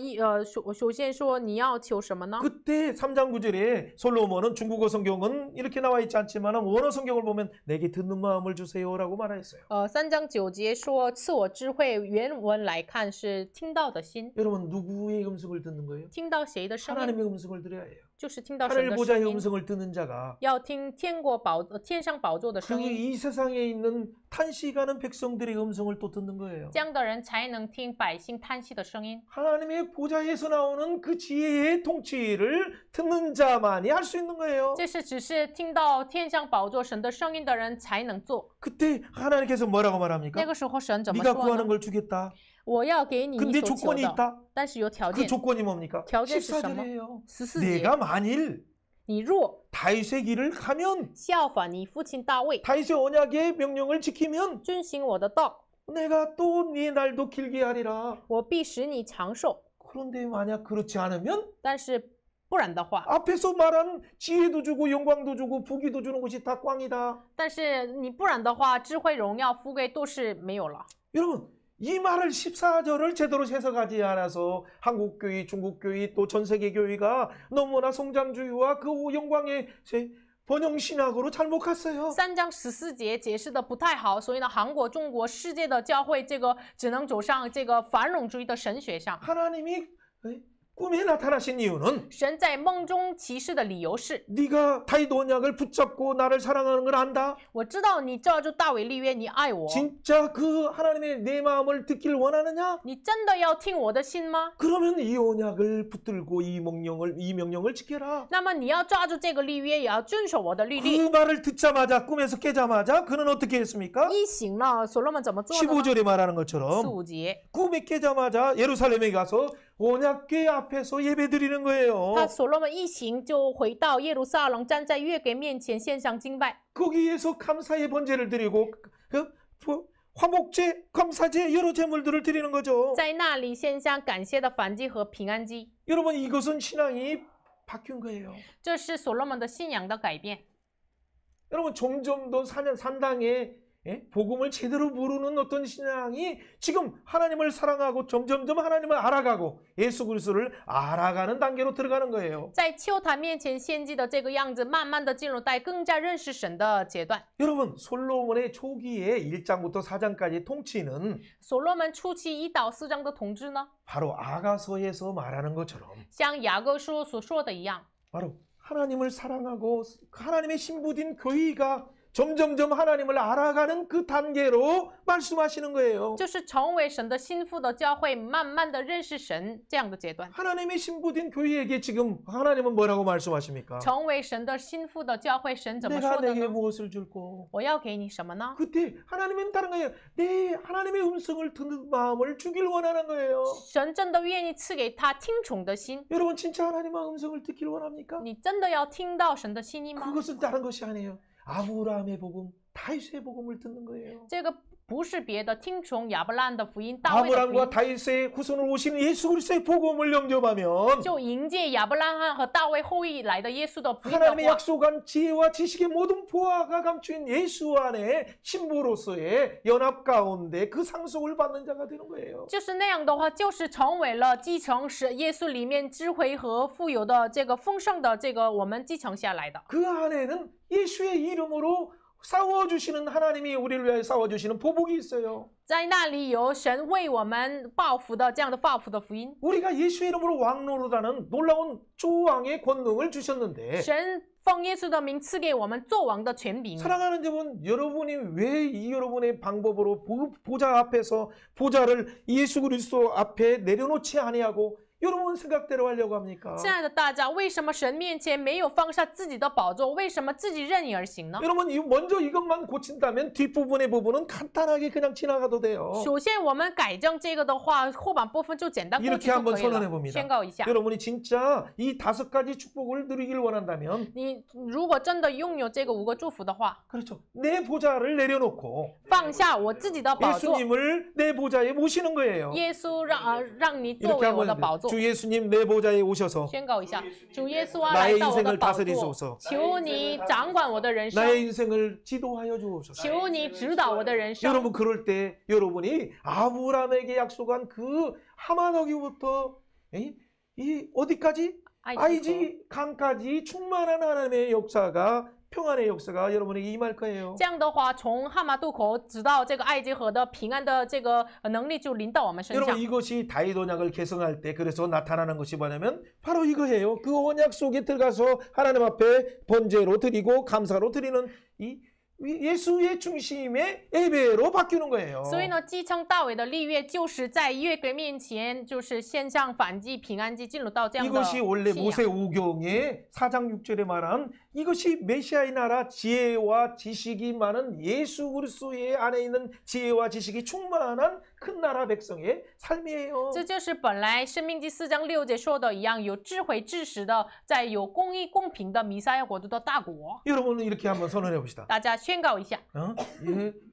首先说你要求什么呢？ 그때 3장 9절에 솔로몬은 중국어 성경은 이렇게 나와 있지 않지만 원어 성경을 보면 내게 듣는 마음을 주세요라고 말했어요. 3章9节说赐我智慧，原文来看是听到的心， 여러분 누구의 음성을 듣는 거예요? 听到谁的声音？ 하나님의 음성을 들어야 해요. 就是听到神 하늘 的 보좌의 声音。 음성을 듣는 자가 要听天上宝座的 그 声音， 이 세상에 있는 탄식하는 백성들의 음성을 또 듣는 거예요. 这样的人才能听百姓叹息的声音。 하나님의 보좌에서 나오는 그 지혜의 통치를 듣는 자만이 할 수 있는 거예요. 这是只是听到天上宝座神的声音的人才能做。 그때 하나님께서 뭐라고 那 말합니까? 个时候神怎么 네가 说 구하는 呢？ 걸 주겠다. 我要给你你 근데 所求 조건이 的， 있다. 但是有条 그 件。 조건이 뭡니까? 条件是什么？ 14절이에요. 14节， 내가 만일 你若 다윗의 길을 가면 效法你父亲大卫， 다윗의 언약의 명령을 지키면 遵行我的道， 내가 또 네 날도 길게 하리라. 我必使你长寿。 그런데 만약 그렇지 않으면 但是不然的话， 앞에서 말한 지혜도 주고 영광도 주고 부귀도 주는 것이 다 꽝이다. 但是你不然的话，智慧、荣耀、富贵都是没有了。 여러분 이 말을 14절을 제대로 해석하지 않아서 한국교회, 중국교회 또 전세계 교회가 너무나 성장주의와 그 영광의 번영신학으로 잘못 갔어요. 3章14节解释的不太好，所以呢，韩国、中国、世界的教会这个只能走上这个繁荣主义的神学上。 하나님이 꿈에 나타나신 이유는 神在梦中启示的理由是， 네가 다윗 언약을 붙잡고 나를 사랑하는 걸 안다. 我知道你照着大卫立约，你爱我， 진짜 그 하나님의 내 마음을 듣길 원하느냐? 你真的要听我的心吗？ 그러면 이 언약을 붙들고 이 명령을 지켜라. 那么你要抓住这个立约，也要遵守我的律例。 그 말을 듣자마자 꿈에서 깨자마자 그는 어떻게 했습니까? 一醒了，所罗门怎么做的呢？ 15절에 말하는 4、 것처럼 5节， 꿈에 깨자마자 예루살렘에 가서 언약궤 앞에서 예배 드리는 거예요. 他所罗门一醒就回到耶路撒冷，站在约柜面前献上敬拜。 거기에서 감사의 번제를 드리고 화목제, 감사제 여러 제물들을 드리는 거죠. 在那里献上感谢的燔祭和平安祭， 여러분 이것은 신앙이 바뀐 거예요. 这是所罗门的信仰的改变。 여러분 점점 더 산당에 복음을 제대로 모르는 어떤 신앙이 지금 하나님을 사랑하고 점점점 하나님을 알아가고 예수 그리스도를 알아가는 단계로 들어가는 거예요. 在秋坛面前献祭的这个样子，慢慢的进入到更加认识神的阶段。 여러분 솔로몬의 초기에 1장부터 4장까지 통치는 所罗门初期1到4章的统治呢， 바로 아가서에서 말하는 것처럼 像雅各书所说的一样， 바로 하나님을 사랑하고 하나님의 신부된 교회가 점점점 하나님을 알아가는 그 단계로 말씀하시는 거예요. 就是成为神的心腹的教会，慢慢的认识神这样的阶段。 하나님의 신부된 교회에게 지금 하나님은 뭐라고 말씀하십니까? 成为神的心腹的教会，神怎么 내가 说的 내게 呢？ 무엇을 줄고? 我要给你什么呢？ 그때 하나님은 다른 거예요. 내 하나님의 음성을 듣는 마음을 주길 원하는 거예요. 神真的愿意赐给他听从的心。 여러분 진짜 하나님의 음성을 듣길 원합니까? 你真的要听到神的心意吗？ 그것은 다른 것이 아니에요. 아브라함의 복음, 다윗의 복음을 듣는 거예요. 这个不是别的，听从亚伯拉罕的福音、大卫的福 아브라함과 音， 다윗의 후손으로 오시는 예수 그리스도의 복음을 영접하면 就迎接亚伯拉罕和大卫后裔来的耶稣的福音的 하나님의 话， 약속한 지혜와 지식의 모든 보화가 감추인 예수 안에 신부로서의 연합 가운데 그 상속을 받는 자가 되는 거예요. 就是那样的话，就是成为了继承是耶稣里面智慧和富有的这个丰盛的这个我们继承下来的。 그 안에는 예수의 이름으로 싸워주시는 하나님이 우리를 위하여 싸워주시는 보복이 있어요. 在那里有神为我们报福的这样的报福的福音， 우리가 예수의 이름으로 왕노릇하는 놀라운 조왕의 권능을 주셨는데 神奉耶稣的名赐给我们做王的权柄。 사랑하는 여러분, 여러분이 왜 이 여러분의 방법으로 보좌 앞에서 보좌를 예수 그리스도 앞에 내려놓지 아니하고 여러분 생각대로 하려고 합니까? 亲爱的大家，为什么神面前没有放下自己的宝座？为什么自己任意而行呢？ 여러분 먼저 이것만 고친다면 뒷부분의 부분은 간단하게 그냥 지나가도 돼요. 首先，我们改正这个的话，后半部分就简单过 이렇게 去就 한번 可以 선언해 了。 봅니다. 宣告一下， 여러분이 진짜 이 5가지 축복을 누리길 원한다면 你如果真的拥有这个5个祝福的话， 그렇죠. 내 보좌를 내려놓고 放下我自己的宝座， 예수님을 내 보좌에 모시는 거예요. 耶稣让你作 이렇게 为我的 한번 宝座。 주 예수님 내 보좌에 오셔서 宣告一下，主耶稣啊， 나의 来到我的 인생을 宝 다스리소서 座，求你掌管我的人生， 나의 인생을 지도하여 주옵소서. 求你指导我的人生。 여러분 그럴 때 여러분이 아브라함에게 약속한 그 하마너기부터 이 어디까지 爱及 아이지 강까지 충만한 하나님의 역사가 평안의 역사가 여러분에게 임할 거예요. 这样的话，从哈马渡口直到这个爱及河的平安的这个能力就临到我们身上 여러분 。 이것이 다윗 언약을 개성할 때 그래서 나타나는 것이 뭐냐면 바로 이거예요. 그 언약 속에 들어가서 하나님 앞에 번제로 드리고 감사로 드리는 이 예수의 중심의 예배로 바뀌는 거예요. 所以呢，继承大卫的立约，就是在约柜面前，就是献上反祭、平安祭，进入到这样的 이것이 원래 信仰。 모세 오경의 4장 6절에 말한 이것이 메시아의 나라 지혜와 지식이 많은 예수 그리스도의 안에 있는 지혜와 지식이 충만한 큰 나라 백성의 삶이에요. 这就是本来申命记4章6节说的一样，有智慧知识的，在有公义公平的弥赛亚国度的大国。 여러분은 이렇게 한번 선언해 봅시다. 大家宣告一下，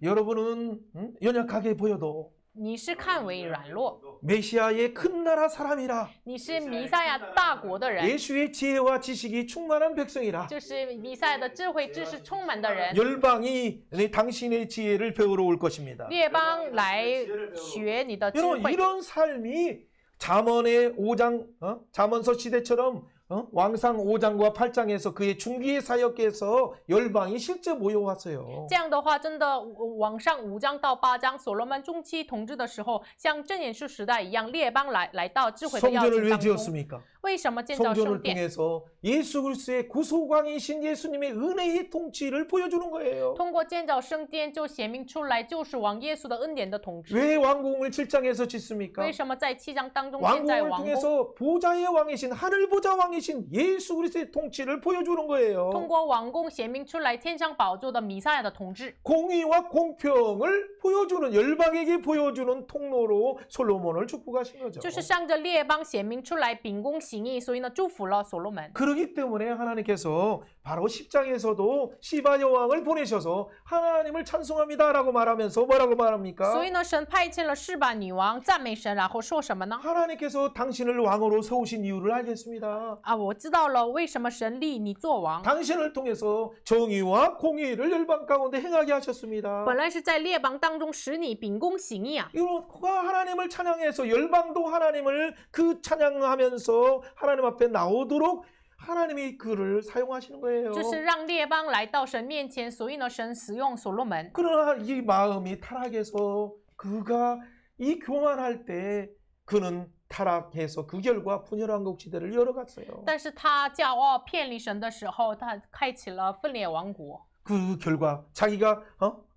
여러분은 연약하게 보여도 你是看为软弱， 메시아의 큰 나라 사람이라. 你是弥赛亚大国的人， 예수의 지혜와 지식이 충만한 백성이라. 就是弥赛亚的智慧知识充满的人。 열방이 당신의 지혜를 배우러 올 것입니다. 列邦来学你的智 여러분 慧。 이런 삶이 잠언의 5장 잠언서 시대처럼 왕상 5장과 8장에서 그의 중기의 사역에서 열방이 실제 모여왔어요. 这样的话，真的往上5章到8章，所罗门中期统治的时候，像真言书时代一样，列邦来到智慧的要 성전을 求 왜 当中。 지었습니까? 为什么建造 성전을 圣殿？ 통해서 예수 그리스도의 구속왕이신 예수님의 은혜의 통치를 보여주는 거예요. 通过建造圣殿，就显明出来救世王耶稣的恩典的统治。 왜 왕궁을 7장에서 짓습니까? 为什么在7章当中建在 왕궁을 王宫？ 통해서 보좌의 왕이신 하늘 보좌 왕이신 예수 그리스도의 통치를 보여주는 通 거예요. 过王宫显明出来天上宝座的弥赛亚的统治， 공의와 공평을 보여주는 열방에게 보여주는 통로로 솔로몬을 축복하신 거죠. 就是向着列邦显明出来秉公行义，所以呢祝福了所罗门。 그러기 때문에 하나님께서 바로 10장에서도 시바 여왕을 보내셔서 하나님을 찬송합니다라고 말하면서 뭐라고 말합니까? 所以呢，神派遣了示巴女王赞美神，然后说什么呢？ 하나님께서 당신을 왕으로 세우신 이유를 알겠습니다. 啊，我知道了，为什么神立你做王？ 당신을 통해서 정의와 공의를 열방 가운데 행하게 하셨습니다. 本来是在列邦当中使你秉公行义啊。 이거가 하나님을 찬양해서 열방도 하나님을 그 찬양하면서 하나님 앞에 나오도록 하나님이 그를 사용하시는 거예요. 就是让列邦来到神面前，所以呢，神使用所罗门。 그러나 이 마음이 타락해서 그가 이 교만할 때 그는 타락해서 그 결과 분열왕국 시대를 열어갔어요. 但是他骄傲偏离神的时候，他开启了分裂王国。 그 결과 자기가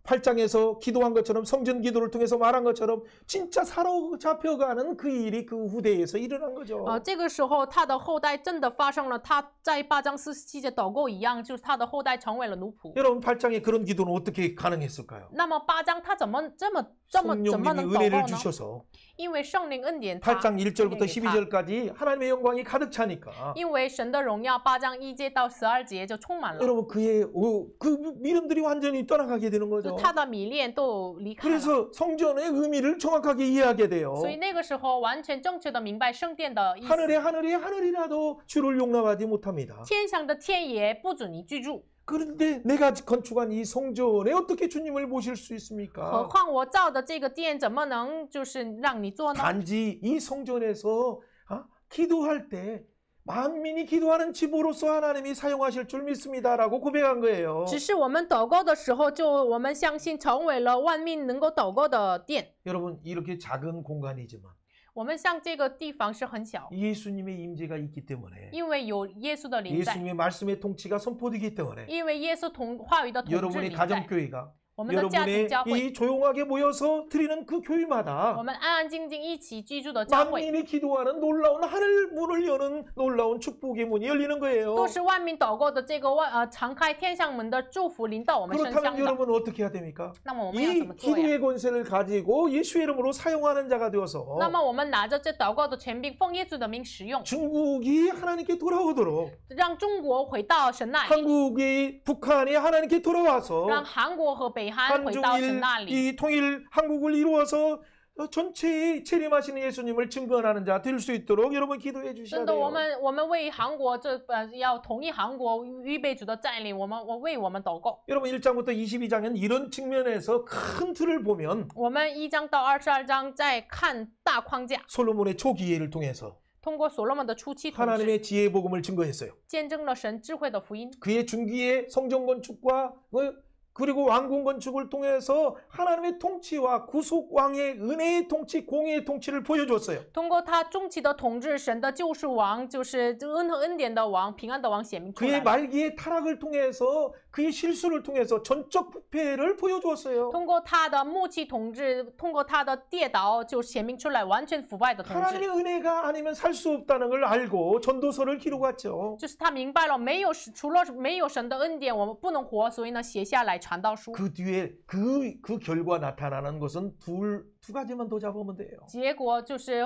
8장에서 기도한 것처럼 성전 기도를 통해서 말한 것처럼 진짜 사로잡혀가는 그 일이 그 후대에서 일어난 거죠. 这个时候他的后代真的发生了他在8章47节祷告一样，就是他的后代成为了奴仆。 여러분 8장에 그런 기도는 어떻게 가능했을까요? 那么8章他怎么怎么 성령님이 能祷 은혜를 告呢？ 주셔서 因为圣灵恩典他， 8장 1절부터 给他 12절까지 하나님의 영광이 가득 차니까 因为神的荣耀8章1节到12节就充满了， 여러분 그의 그 미련들이 완전히 떠나가게 되는 就 거죠. 他的迷恋都离开了。 그래서 성전의 의미를 정확하게 이해하게 돼요. 所以那个时候完全正确的明白圣殿的意思。 하늘이라도 주를 용납하지 못합니다. 天上的天也不准你居住， 그런데 내가 건축한 이 성전에 어떻게 주님을 모실 수 何 있습니까? 况我造的这个殿怎么能就是让你做呢？ 단지 이 성전에서 기도할 때 만민이 기도하는 집으로서 하나님이 사용하실 줄 믿습니다라고 고백한 거예요. 只是我们祷告的时候，就我们相信成为了万民能够祷告的殿。 여러분 이렇게 작은 공간이지만 我们像这个地方是很小， 예수님의 임재가 있기 때문에 因为有耶稣的灵在， 예수님의 말씀의 통치가 선포되기 때문에 因为耶稣话语的统治 여러분의 灵在。 가정교회가 我们的家庭 여러분의 教会， 이 조용하게 모여서 드리는 그 我 교회마다 们安安静静一起居住的教会， 만민이 기도하는 놀라운 하늘 문을 여는 놀라운 축복의 문이 열리는 거예요. 都是万民祷告的这个敞开天上门的祝福临到我们身上 그렇다면 的。 여러분은 어떻게 해야 됩니까? 那么我们要怎 이 么做呀？ 기도의 권세를 가지고 예수의 이름으로 사용하는 자가 되어서 那么我们拿着这祷告的权柄，奉耶稣的名使用， 중국이 하나님께 돌아오도록 让中国回到神那里， 한국이 북한이 하나님께 돌아와서 让韩国和北韩回到神 한중일 那里。 이 통일 한국을 이루어서 전체에 재림하시는 예수님을 증거하는 자 될 수 있도록 여러분 기도해 주셔야 真的， 돼요. 我们为韩国要统一韩国，预备主的占领，我为我们祷告。 여러분 1장부터 22장은 이런 측면에서 큰 틀을 보면 我们1章到22章在看大框架， 솔로몬의 초기회를 통해서 通过所罗门的初期统治， 하나님의 지혜의 복음을 증거했어요. 见证了神智慧的福音。 그의 중기의 성전 건축과 그리고 왕궁 건축을 통해서 하나님의 통치와 구속 왕의 은혜의 통치, 공의의 통치를 보여줬어요. 通过他中期的统治，神的救赎王就是恩典的王、平安的王显明出 그의 来。 말기의 타락을 통해서 그의 실수를 통해서 전적 부패를 보여주었어요. 通过他的末期统治，通过他的跌倒，就显明出来完全腐败的统治。 하나님의 은혜가 아니면 살 수 없다는 걸 알고 전도서를 기록했죠. 就是他明白了，除了没有神的恩典，我们不能活，所以呢，写下来传道书。 그 뒤에 그 결과 나타나는 것은 두 가지만 더 잡으면 돼요. 结果就是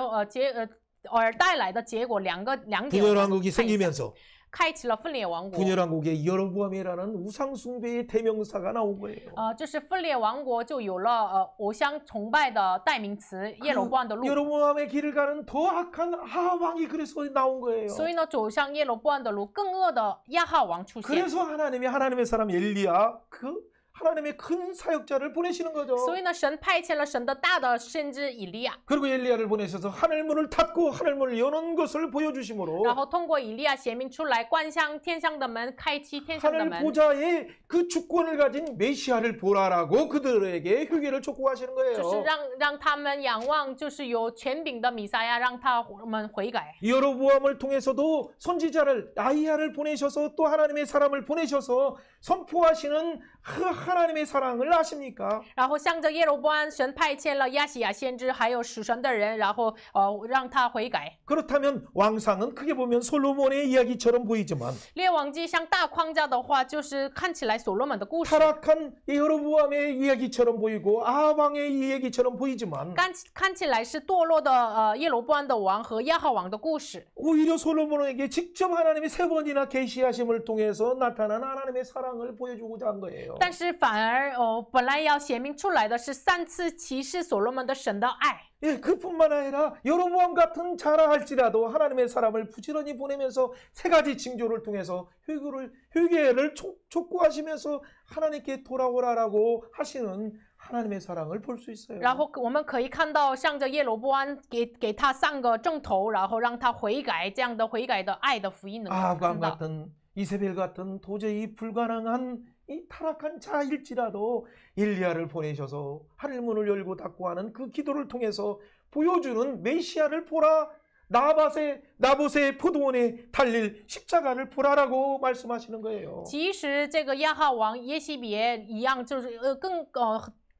带来的结果两点。 분열왕국이 看一下 생기면서 开启了分裂王国。 분열왕국에 여로보암이라는 우상숭배의 대명사가 나온 거예요. 这是分裂王国就有了偶像崇拜的代名词耶罗波安的路。 여로보암의 길을 가는 더 악한 아합왕이 그래서 나온 거예요. 所以呢，走向耶罗波安的路，更恶的亚哈王出现。 그래서 하나님의 사람 엘리야 그 하나님의 큰 사역자를 보내시는 거죠. 所以呢，神派遣了神的大的先知以利亚， 그리고 엘리야를 보내셔서 하늘문을 닫고 하늘문을 여는 것을 보여주심으로 然后通过以利亚显明出来，关上天上的门，开启天上的 하늘 门。 보좌의 그 주권을 가진 메시아를 보라라고 그들에게 회개를 촉구하시는 就是 거예요. 让他们仰望，就是有权柄的弥赛亚，让他们悔改。 여로보암을 통해서도 선지자를 아이야를 보내셔서 또 하나님의 사람을 보내셔서 선포하시는 그 하나님의 사랑을 아십니까? 然后向着耶罗波安，神派遣了亚西亚先知，还有属神的人，然后让他悔改。 그렇다면 왕상은 크게 보면 솔로몬의 이야기처럼 보이지만 列王记像大框架的话，就是看起来所罗门的故事， 타락한 여로보암의 이야기처럼 보이고 아합왕의 이야기처럼 보이지만 看起来是堕落的耶罗波安的王和亚哈王的故事。 오히려 솔로몬에게 직접 하나님이 3번이나 계시하심을 통해서 나타난 하나님의 사랑을 보여주고자 한 거예요. 但是反而本来要显明出来的是3次启示所罗门的神的爱。 예, 그뿐만 아니라 여로보암 같은 자라 할지라도 하나님의 사람을 부지런히 보내면서 3가지 징조를 통해서 회개를 촉구하시면서 하나님께 돌아오라라고 하시는 하나님의 사랑을 볼 수 있어요. 然后我们可以看到，向着耶罗波安给他3个正头，然后让他悔改，这样的悔改的爱的福音能够 아합 看到。 같은 이세벨 같은 도저히 불가능한 이 타락한 자일지라도 엘리야를 보내셔서 하늘문을 열고 닫고 하는 그 기도를 통해서 보여주는 메시아를 보라. 나봇의 포도원에 달릴 십자가를 보라라고 말씀하시는 거예요. 其实这个亚哈王耶西别一样，就是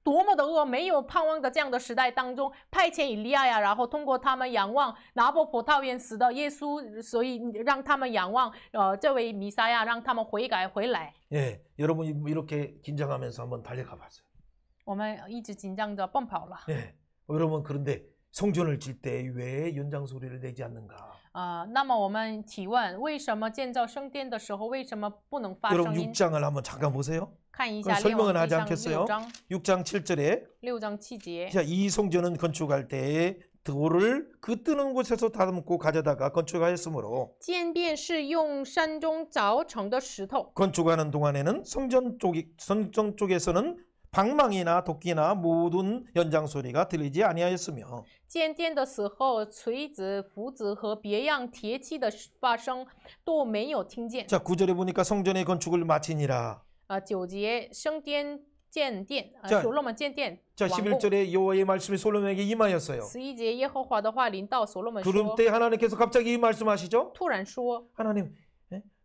多么的恶，没有盼望的这样的时代当中，派遣以利亚呀，然后通过他们仰望拿伯葡萄园死的耶稣，所以让他们仰望这位弥撒亚，让他们悔改回来。 예, 여러분이 이렇게 긴장하면서 한번 달려가 봤어요. 我们一直紧张着奔跑了。 예, 여러분 그런데 성전을 질 때 왜 연장 소리를 내지 않는가? 那么我们提问，为什么建造圣殿的时候，为什么不能发 여러분 声音？ 6장을 한번 잠깐 보세요. 看一 그럼 下列 설명은 王 하지 记上 않겠어요? 6장 7절에 6章7节。 자, 이 성전은 건축할 때에 돌을 그 뜨는 곳에서 다듬고 가져다가 건축하였으므로 渐变是用山中凿成的石头。 건축하는 동안에는 성전 쪽에서는 방망이나 도끼나 모든 연장 소리가 들리지 아니하였으며 建殿的时候，锤子、斧子和别样铁器的发声都没有听见。 자, 9절에 보니까 성전의 건축을 마치니라. 9节圣殿建殿， 자 所罗门建殿 자, 完工。 11절에 여호와의 말씀이 솔로몬에게 임하였어요. 11节耶和华的话临到所罗门说 그럴 ， 때 하나님께서 갑자기 말씀하시죠? 突然说， 하나님,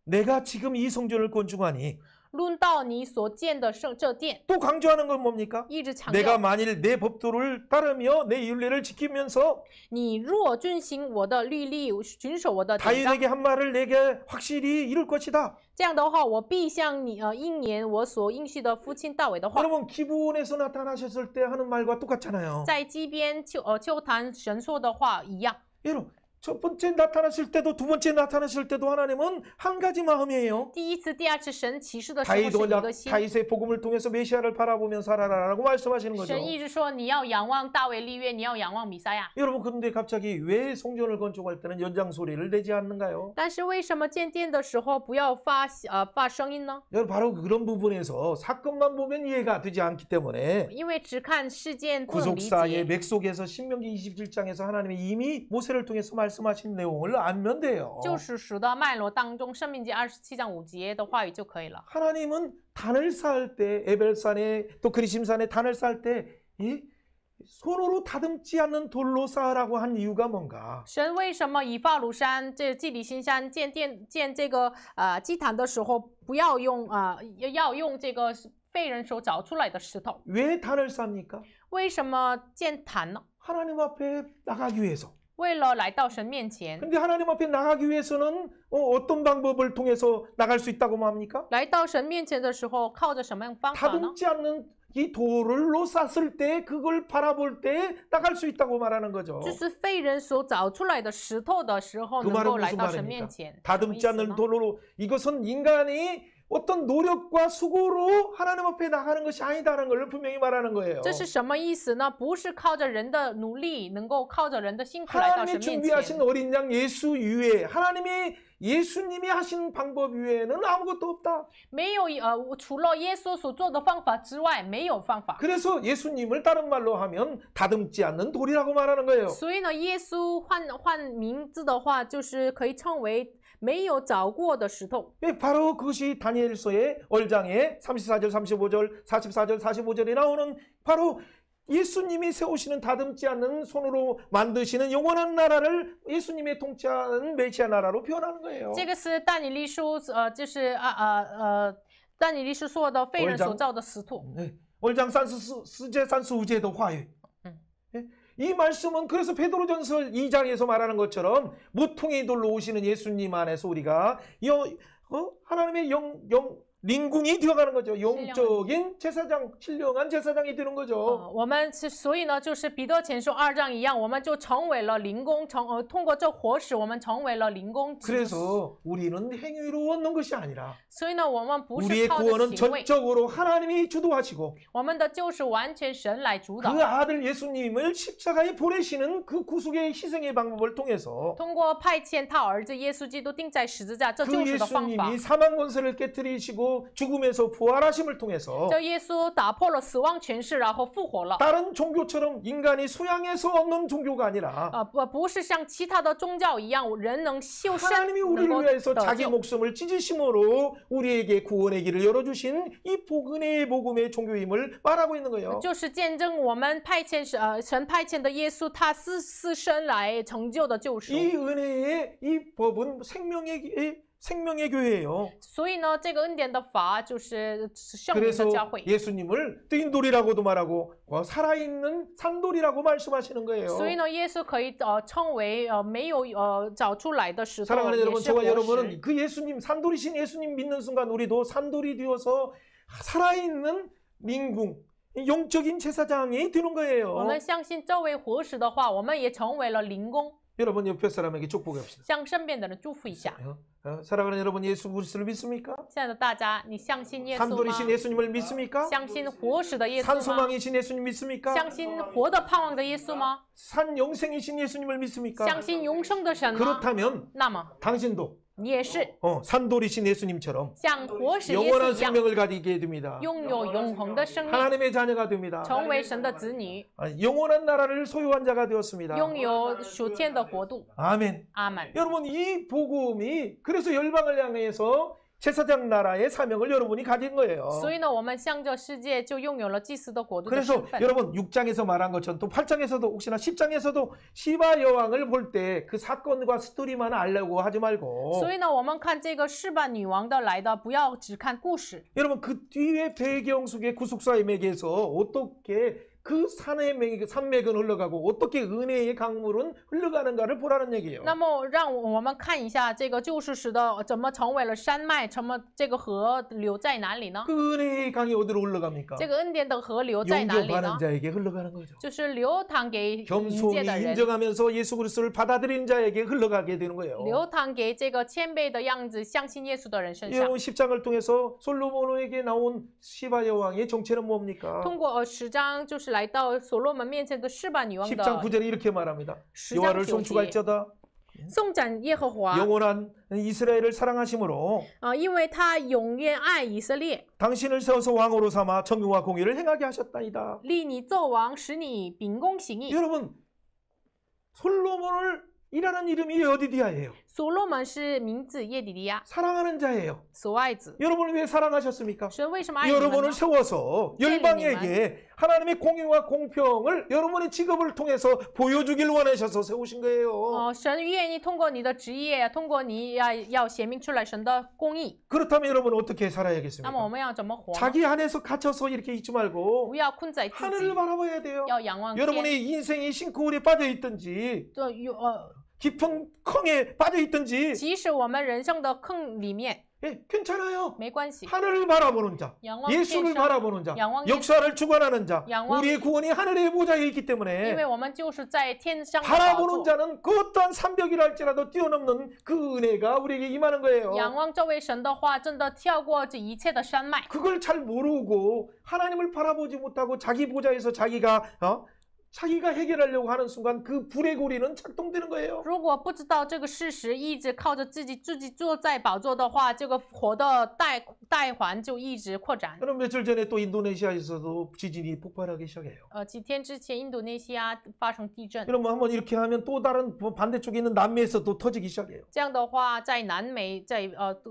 내가 지금 이 성전을 건축하니 论到你所建的这殿， 또 강조하는 건 뭡니까? 一直强 내가 调， 만일 내 법도를 따르며 내 율례를 지키면서 你若遵行我的律例，遵守我的典章， 다윗에게 한 말을 내게 확실히 이룰 것이다. 这样的话，我必向你应验我所应许的父亲大卫的话。 여러분 기브온에서 나타나셨을 때 하는 말과 똑같잖아요. 在基边秋坛神说的话一样。 여러분 첫 번째 나타나실 때도 두 번째 나타나실 때도 하나님은 한 가지 마음이에요. 第一次、第二次神启示的时候是一个心。 다윗의 복음을 통해서 메시아를 바라보며 살아라라고 말씀하시는 거죠. 神一直说你要仰望大卫立约，你要仰望弥赛亚。 여러분 그런데 갑자기 왜 성전을 건축할 때는 연장 소리를 내지 않는가요? 但是为什么建殿的时候不要发声音呢？ 여러분 바로 그런 부분에서 사건만 보면 이해가 되지 않기 때문에 因为只看事件不能理 구속사의 解。 맥 속에서 신명기 27장에서 하나님이 이미 모세를 통해서 말씀하신 내용을 알면 돼요. 救赎史的脉络当中，《生命记》27章5节的话语就可以了。 하나님은 단을 쌓을 때 에벨산에 또 그리심산에 단을 쌓을 때 손으로 다듬지 않는 돌로 쌓으라고 한 이유가 뭔가? 神为什么以法鲁山这祭里新山建这个祭坛的时候，不要用要用这个被人手找出来的石头？ 왜 단을 쌓습니까? 为什么建坛呢？ 하나님 앞에 나가기 위해서. 为了来到神面前。 근데 하나님 앞에 나가기 위해서는 어떤 방법을 통해서 나갈 수 있다고 합니까? 来到神面前的时候，靠着什么样方法呢？ 다듬지 않는 이 돌로 쌌을 때 그걸 바라볼 때 나갈 수 있다고 말하는 거죠. 就是废人所找出来的石头的时候， 그 能 말은 够来 무슨 到神 말입니까? 面前。什么意 다듬지 思 않는 呢？ 돌로 이것은 인간이 어떤 노력과 수고로 하나님 앞에 나가는 것이 아니다라는 걸 분명히 말하는 거예요. 这是什么意思呢？不是靠着人的努力，能够靠着人的辛苦来到 하나님이 神面 준비하신 前。 어린 양 예수 위에 예수님이 하신 방법 위에는 아무것도 없다. 没有除了耶稣所做的方法之外，没有方法。 그래서 예수님을 다른 말로 하면 다듬지 않는 돌이라고 말하는 거예요. 所以呢，耶稣换名字的话，就是可以称为没有找过的石头。 바로 그것이 다니엘서의 월장에 34절, 35절, 44절, 45절에 나오는 바로 예수님이 세우시는 다듬지 않는 손으로 만드시는 영원한 나라를 예수님의 통치하는 메시아 나라로 표현하는 거예요. 这个是但以理书就是但以理书说的废人所造的石头。 네. 월장 산수제 산수우제도 화해. 네. 이 말씀은 그래서 베드로전서 2장에서 말하는 것처럼 모퉁이 돌로 오시는 예수님 안에서 우리가 하나님의 링궁이 되어가는 거죠. 영적인 제사장, 신령한 제사장이 되는 거죠. 我们所以呢，就是彼得前书2章一样，我们就成为了灵宫，通过这活石，我们成为了灵宫。 그래서 우리는 행위로 얻는 것이 아니라 所以呢，我们不是 우리의 靠着 구원은 行为， 전적으로 하나님이 주도하시고 我们的救是完全神来主导。 그 아들 예수님을 십자가에 보내시는 그 구속의 희생의 방법을 통해서 通过派遣他儿子耶稣基督钉在十字架，这 그 救赎的方法。 예수님이 사망 권세를 깨뜨리시고 죽음에서 부활하심을 통해서 这耶稣打破了死亡权势，然后复活了。 다른 종교처럼 인간이 수양해서 얻는 종교가 아니라 不是像其他的宗教一样，人能修身， 하나님이 能 우리를 够 위해서 得 자기 救。 목숨을 찢으심으로 우리에게 구원의 길을 열어주신 이 복음의 복음의 종교임을 말하고 있는 거예요. 就是见证我们神派遣的耶稣，他自身来成就的救赎。 이 은혜의 이 법은 생명의 교회예요. 所以呢，这个恩典的法就是圣灵 그래서 的教会。 예수님을 뜬돌이라고도 말하고 살아있는 산돌이라고 말씀하시는 거예요. 所以呢，耶稣可以称为没有找出来的石头， 사랑하는 也 여러분, 是 저와 活石。 여러분은 그 예수님, 산돌이신 예수님 믿는 순간 우리도 산돌이 되어서 살아있는 민궁, 영적인 제사장이 되는 我 거예요. 们相信这位活石的话，我们也成为了灵宫， 여러분 옆에 사람에게 축복합시다. 向身边的人祝福一下。 사랑하는 여러분, 예수 그리스도를 믿습니까? 亲爱的大家，你相信耶稣 산돌이신 吗？ 예수님을 믿습니까? 相信活石的耶稣吗？ 산소망이신 예수님 믿습니까? 相信活的盼望的耶稣吗？ 산영생이신 예수님을 믿습니까? 相信永生的神吗？ 그렇다면 那么 당신도 你也是 산돌이신 예수님처럼 像活石耶稣 영원한 一样， 생명을 가지게 됩니다. 拥有永恒的生命， 하나님의 자녀가 됩니다. 成为神的子女， 영원한 나라를 소유한 자가 되었습니다. 拥有属天的国度。 아멘. 阿门。 여러분, 이 복음이 그래서 열방을 향해서 제사장 나라의 사명을 여러분이 가진 거예요. 所以呢，我们向着世界就拥有了祭司的国度的 그래서 身份。 여러분 6장에서 말한 것처럼 또 8장에서도 혹시나 10장에서도 시바 여왕을 볼 때 그 사건과 스토리만 알려고 하지 말고 所以呢，我们看这个示巴女王的来的，不要只看故事。 여러분 그 뒤에 배경 속에 구속사의 맥에서 어떻게 그 산맥은 흘러가고 어떻게 은혜의 강물은 흘러가는가를 보라는 얘기예요. 那么，让我们看一下这个救世时的怎么成为了山脉，什么这个河流在哪里呢？ 그 은혜의 강이 어디로 흘러갑니까? 这个恩典的河流在哪里呢 용접하는 ？ 자에게 흘러가는 거죠. 就是流淌给迎 겸손히 接的人， 인정하면서 예수 그리스도를 받아들이는 자에게 흘러가게 되는 거예요. 流淌给这个谦卑的样子、相信耶稣的人身上。 여러분 10장을 통해서 솔로몬에게 나온 시바 여왕의 정체는 뭡니까? 通过10章，就是来到所罗门面前的示巴女王 10장 的 9절에 이렇게 말합니다. 10장 여호와를 9节， 송축할지어다 颂赞耶和华 영원한 이스라엘을 사랑하심으로 因为他永远爱以色列， 당신을 세워서 왕으로 삼아 정의와 공의를 행하게 하셨다이다. 立你做王，使你秉公行义。 여러분 솔로몬을 이라는 이름이 여디디아예요. 所罗门是名字耶底利亚， 사랑하는 자예요. 所爱子。 여러분을 왜 사랑하셨습니까? 神为什么爱你们呢？ 여러분을 세워서 열방에게 하나님의 공의와 공평을 여러분의 직업을 통해서 보여주길 원하셔서 세우신 거예요. 神愿意通过你的职业，通过你要显明出来神的公义。 그렇다면 여러분 어떻게 那么我 살아야겠습니까? 们要怎么活呢？ 자기 안에서 갇혀서 이렇게 있지 말고 不要困在自 하늘을 己， 바라봐야 돼요. 要仰望天。 여러분의 인생이 싱크홀에 빠져 있든지 就 깊은坑에 빠져 있든지 即使我们人生的坑里面， 예, 괜찮아요. 没关系。 하늘을 바라보는 자, 仰望 예수를 天上， 바라보는 자, 仰望耶稣， 역사를 주관하는 자, 양왕 우리의 구원이 하늘의 보좌에 있기 因 때문에 为我们就是在天上的宝 바라보는 座。 자는 그 어떠한 산벽이라 할지라도 뛰어넘는 그 은혜가 우리에게 임하는 거예요. 仰望这位神的话，真的跳过这一切的山脉。 그걸 잘 모르고 하나님을 바라보지 못하고 자기 보좌에서 자기가 해결하려고 하는 순간 그 불의 고리는 작동되는 거예요. 如果不知道这个事实，一直靠着自己坐在宝座的话，这个火的带环就一直扩展。 그럼 며칠 전에 또 인도네시아에서도 지진이 폭발하기 시작해요. 几天之前，印度尼西亚发生地震。 그럼 한번 이렇게 하면 또 다른 반대쪽에 있는 남미에서 또 터지기 시작해요. 这样的话，在南美，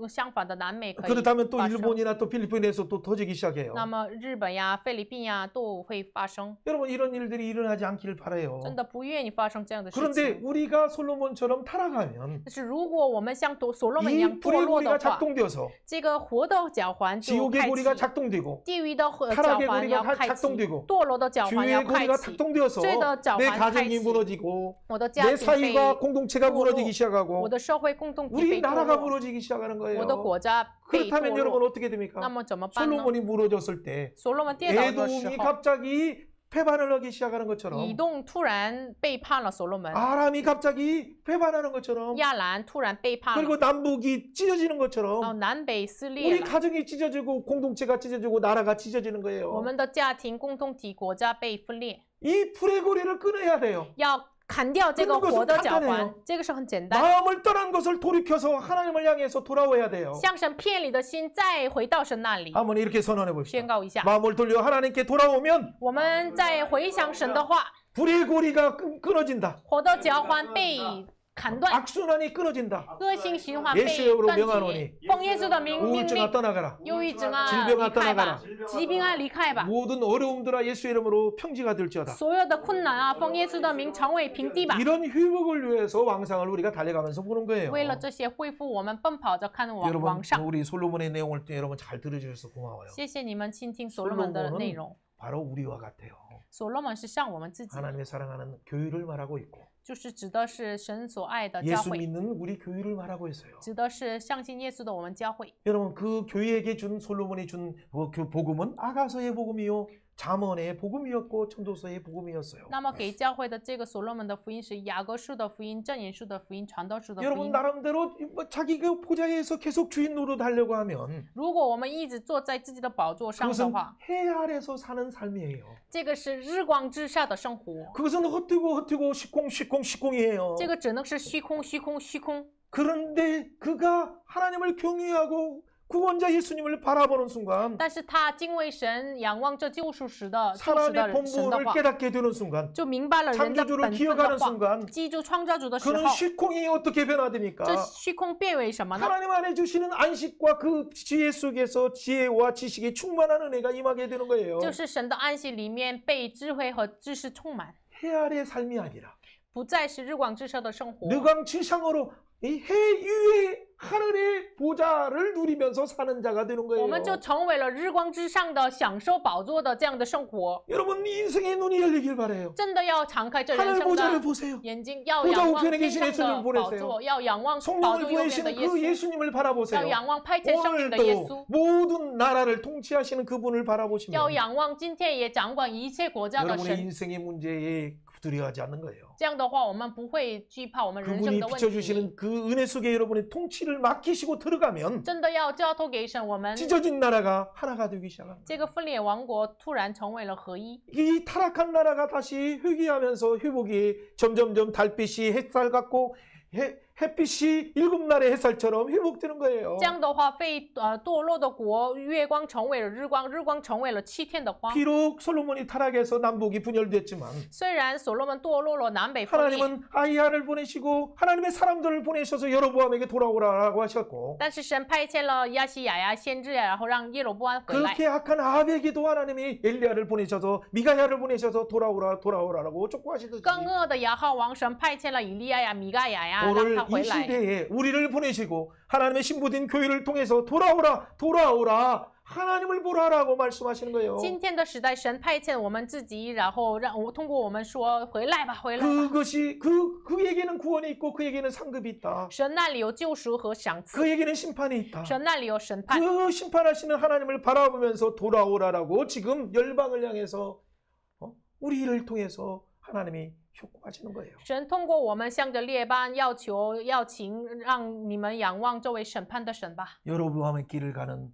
相反的南美可以 그렇다면 또 发生。 일본이나 또 필리핀에서 또 터지기 시작해요. 那么日本呀、菲律宾呀都会发生。 여러분 이런 일들이 일어나지 않기를 바라요. 真的不愿意发生这样的事 그런데 情。 우리가 솔로몬처럼 타락하면 但是如果我们像所罗门一 이 样堕 불의 落的 고리가 话， 작동되어서 这个火的脚环就 지옥의 开 고리가 启， 작동되고 地狱的脚 타락의 环要 고리가 开启， 작동되고 堕落的脚环要 죄의 开 고리가 启， 작동되어서 罪的脚 내 环开 가정이 启， 무너지고 我的家 내 庭被 사회가 공동체가 堕落， 무너지기 我 시작하고 的社会共同体 우리 被堕 나라가 落， 무너지기 시작하는 我的 거예요. 国家被 그렇다면 堕 여러분 落。 어떻게 됩니까? 那么怎么办呢？ 솔로몬이 무너졌을 때 所罗门跌倒的时 에돔이 候， 갑자기 패반을 하기 시작하는 以 것처럼 东突然背叛了所罗门， 아람이 갑자기 패반하는 것처럼 亚兰突然背叛 그리고 了， 남북이 찢어지는 然后 것처럼 南北撕裂 우리 了， 가정이 찢어지고 공동체가 찢어지고 나라가 찢어지는 我 거예요. 们的家庭共同体国家被分裂， 이 불의 고리를 끊어야 돼요. 要砍掉这个 끊는 것은 火的脚 간단해요 环，这个是很简单。 마음을 떠난 것을 돌이켜서 하나님을 향해서 돌아와야 돼요. 向神骗你的心，再回到神那里， 한번 이렇게 선언해 宣 봅시다. 告一下。 마음을 돌려 하나님께 돌아오면 我们在回想神的话， 불의 고리가 끊어진다. 火的脚环被砍断， 악순환이 끊어진다. 恶性循环被 예수의 이름으로 断 명하노니 绝。奉耶稣的命 우울증아 令， 떠나가라. 忧郁症啊 질병아 离开吧 떠나가라 ，疾病啊离开吧， 모든 어려움들아 예수의 이름으로 평지가 될지어다. 所有的困难啊，奉耶稣的名成为平地吧。 이런 회복을 위해서 왕상을 우리가 달려가면서 보는 거예요. 为了这些恢复，我们奔跑着看往 여러분 上。 우리 솔로몬의 내용을 또 여러분 잘 들어주셔서 고마워요. 谢谢你们倾听所罗门的内容。 바로 우리와 같아요. 所罗门是像我们自己， 하나님의 사랑하는 교회를 말하고 있고 就是指的是神所爱的教 예수 会， 믿는 우리 교회를 말하고 있어요. 指的是相信耶稣的我们教会。 여러분 그 교회에게 준 솔로몬이 준 복음은 아가서의 복음이요 잠언의 복음이었고 전도서의 복음이었어요. 那么给教会的这个所罗门的福音是雅各书的福音、箴言书的福音、传道书的福 여러분 音。 나름대로 자기 그 보좌에서 계속 주인 노릇하려고 하면 如果我们一直坐在自己的宝座上的 그것은 话， 해 아래서 사는 삶이에요. 这个是日光之下的生活， 그것은 헛되고 시콩이에요. 这个只能是虚空、虚空、虚空。 그런데 그가 하나님을 경외하고 구원자 예수님을 바라보는 순간 但是他敬畏神，仰望着救赎时的 사람의 神的 본분을 话， 깨닫게 되는 순간 就明白了人的 창조주를 本分 기억하는 的话。 순간 记住创造主的时 그는 候， 시콩이 어떻게 변화됩니까? 这虚空变为什么呢？ 하나님 안에 주시는 안식과 그 지혜 속에서 지혜와 지식이 충만한 은혜가 임하게 되는 거예요. 就是神的安息里面被智慧和知识充满， 해 아래 삶이 아니라 不再是日光之下的生活， 르광치상으로 이 해 위에 하늘의 보좌를 누리면서 사는 자가 되는 我 거예요. 们就成为了日光之上的享受宝座的这样的生活。 여러분 인생의 눈이 열리길 바래요. 真的要敞开这人 하늘 生 보좌를 的 보세요. 眼睛，要 보좌 仰望 우편에 天 계신 上 예수님을 的宝 보내세요. 座，要仰望宝 성령을 座右边的 보내시는 耶 그 稣， 예수님을 바라보세요. 要仰望派遣圣灵的耶稣， 오늘도 모든 나라를 통치하시는 그분을 要 바라보시면 仰望今天也掌管一切国家的 여러분의 神。 인생의 문제에 두려워하지 않는 거예요. 这样的话，我们不会惧怕我们人生 그분이 的问题。 비춰주시는 그 은혜 속에 여러분의 통치를 맡기시고 들어가면 真的要交托给神，我们 찢어진 나라가 하나가 되기 시작합니다. 这个分裂王国突然成为了合一。 이 타락한 나라가 다시 회귀하면서 회복이 점점점 달빛이 햇살 같고 햇빛이 일곱 날의 햇살처럼 회복되는 거예요. 这样的话，堕落的国，月光成为了日光，日光成为了7天的光。 비록 솔로몬이 타락해서 남북이 분열됐지만 虽然所罗门堕落了，南北分裂， 하나님은 아이야를 보내시고 하나님의 사람들을 보내셔서 여로보암에게 돌아오라고 하셨고 但是神派遣了亚西亚呀、先知呀，然后让耶罗波安回来。 그렇게 악한 아합에게도 하나님이 엘리야를 보내셔서 미가야를 보내셔서 돌아오라라고 촉구하시듯이 更恶的亚哈王神派遣了以利亚呀、米盖亚呀， 오늘 让他回 이 来。 시대에 우리를 보내시고 하나님의 신부된 교회를 통해서 돌아오라 돌아오라 하나님을 보라라고 말씀하시는 거예요. 今天的时代，神派遣我们自己，然后通过我们说回来吧，回来吧。 그것이 그에게는 구원이 있고 그에게는 상급이 있다. 神那里有救赎和赏赐， 그에게는 심판이 있다. 神那里有审判。 그 심판하시는 하나님을 바라보면서 돌아오라라고 지금 열방을 향해서 우리를 통해서 하나님이 촉구하시는 거예요. 神通过我们向着列邦要请，让你们仰望这位审判的神吧。 여로보암의 길을 가는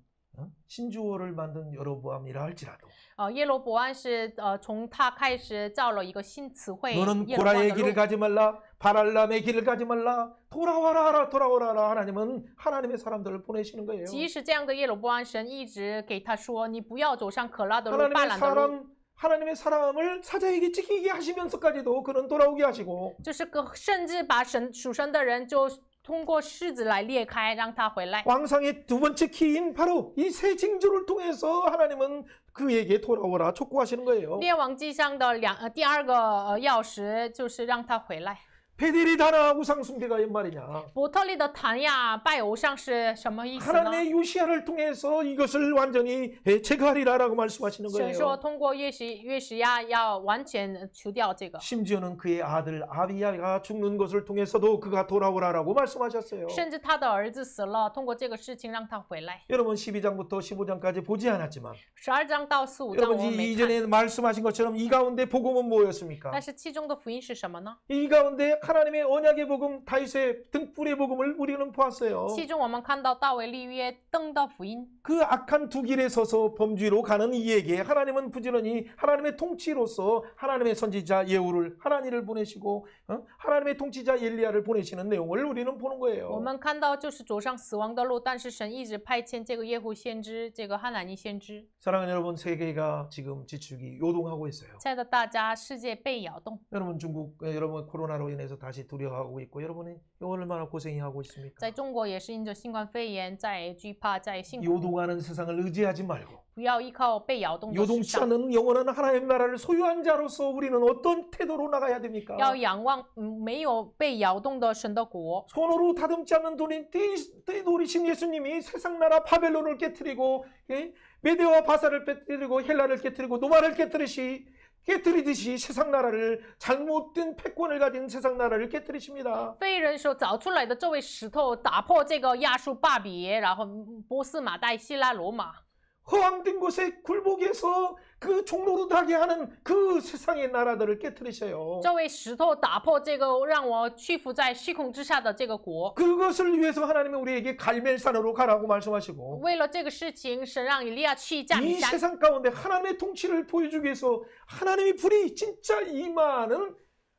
신주호를 만든 여로보암이라 할지라도 耶罗伯安是从他开始造了一个新词汇， 너는 耶罗波安 고라의 的 길을 路。 가지 말라 바랄람의 길을 가지 말라 돌아와라 돌아오라 하나님은 하나님의 사람들을 보내시는 거예요. 即使这样的耶罗波安，神一直给他说，你不要走上可拉的路、巴兰的路。 하나님의 사람을 사자에게 찢기게 하시면서까지도 그는 돌아오게 하시고 就是甚至把属神的人就通过狮子来裂开，让他回来。 왕상의 두 번째 키인 바로 이 새 징조를 통해서 하나님은 그에게 돌아오라 촉구하시는 거예요. 列王记上的第二个钥匙就是让他回来。 베델이 다나 우상 숭배가 웬 말이냐? 伯特利的坛呀拜偶像是什么意思呢？ 하나님의 요시야를 통해서 이것을 완전히 제거하리라라고 말씀하시는 神说 거예요. 通过约西亚要完全除掉这个。 심지어는 그의 아들 아비야가 죽는 것을 통해서도 그가 돌아오라라고 말씀하셨어요. 甚至他的儿子死了，通过这个事情让他回来。 여러분 12장부터 15장까지 보지 않았지만 12章到15章我 여러분 们没看， 이전에 말씀하신 것처럼 이 가운데 복음은 뭐였습니까? 但是其中的福音是什么呢？ 이 가운데 하나님의 언약의 복음, 다윗의 등불의 복음을 우리는 보았어요. 其中我们看到大卫立约登的福音。 그 악한 두 길에 서서 범죄로 가는 이에게 하나님은 부지런히 하나님의 통치로서 하나님의 선지자 예후를 하나님을 보내시고 하나님의 통치자 엘리야를 보내시는 내용을 우리는 보는 我 거예요. 们看到就是走上死亡的路，但是神一直派遣这个耶户先知，这个哈拿尼先知。 사랑하는 여러분, 세계가 지금 지축이 요동하고 있어요. 亲爱的大家，世界被摇动， 여러분 중국, 여러분 코로나로 인해서 다시 두려워하고 있고 여러분이 얼마나 고생이 하고 있습니까? 在中国也是因着新冠肺炎在惧怕，在辛苦。 요동하는 세상을 의지하지 말고 不要依靠被摇动的世 요동치 上， 않는 영원한 하나님의 나라를 소유한 자로서 우리는 어떤 태도로 나가야 됩니까? 要仰望没有被摇动的神的国。 손으로 다듬지 않는 띠노리신 예수님이 세상 나라 바벨론을 깨뜨리고 메데와 바사를 깨뜨리고 헬라를 깨뜨리고 노마를 깨뜨리듯이 세상 나라를 잘못된 패권을 가진 세상 나라를 깨뜨리십니다. 非人手凿出来的这位石头打破这个亚述巴比，然后波斯马代希拉罗马。 허황된 곳에 굴복해서 그 종노릇하게 하는 그 세상의 나라들을 깨뜨리셔요. 这位石头打破这个让我屈服在虚空之下的这个国。 그것을 위해서 하나님은 우리에게 갈멜산으로 가라고 말씀하시고 为了这个事情，神让以利亚去加米 이 山。 세상 가운데 하나님의 통치를 보여주기 위해서 하나님의 불이 진짜 임하는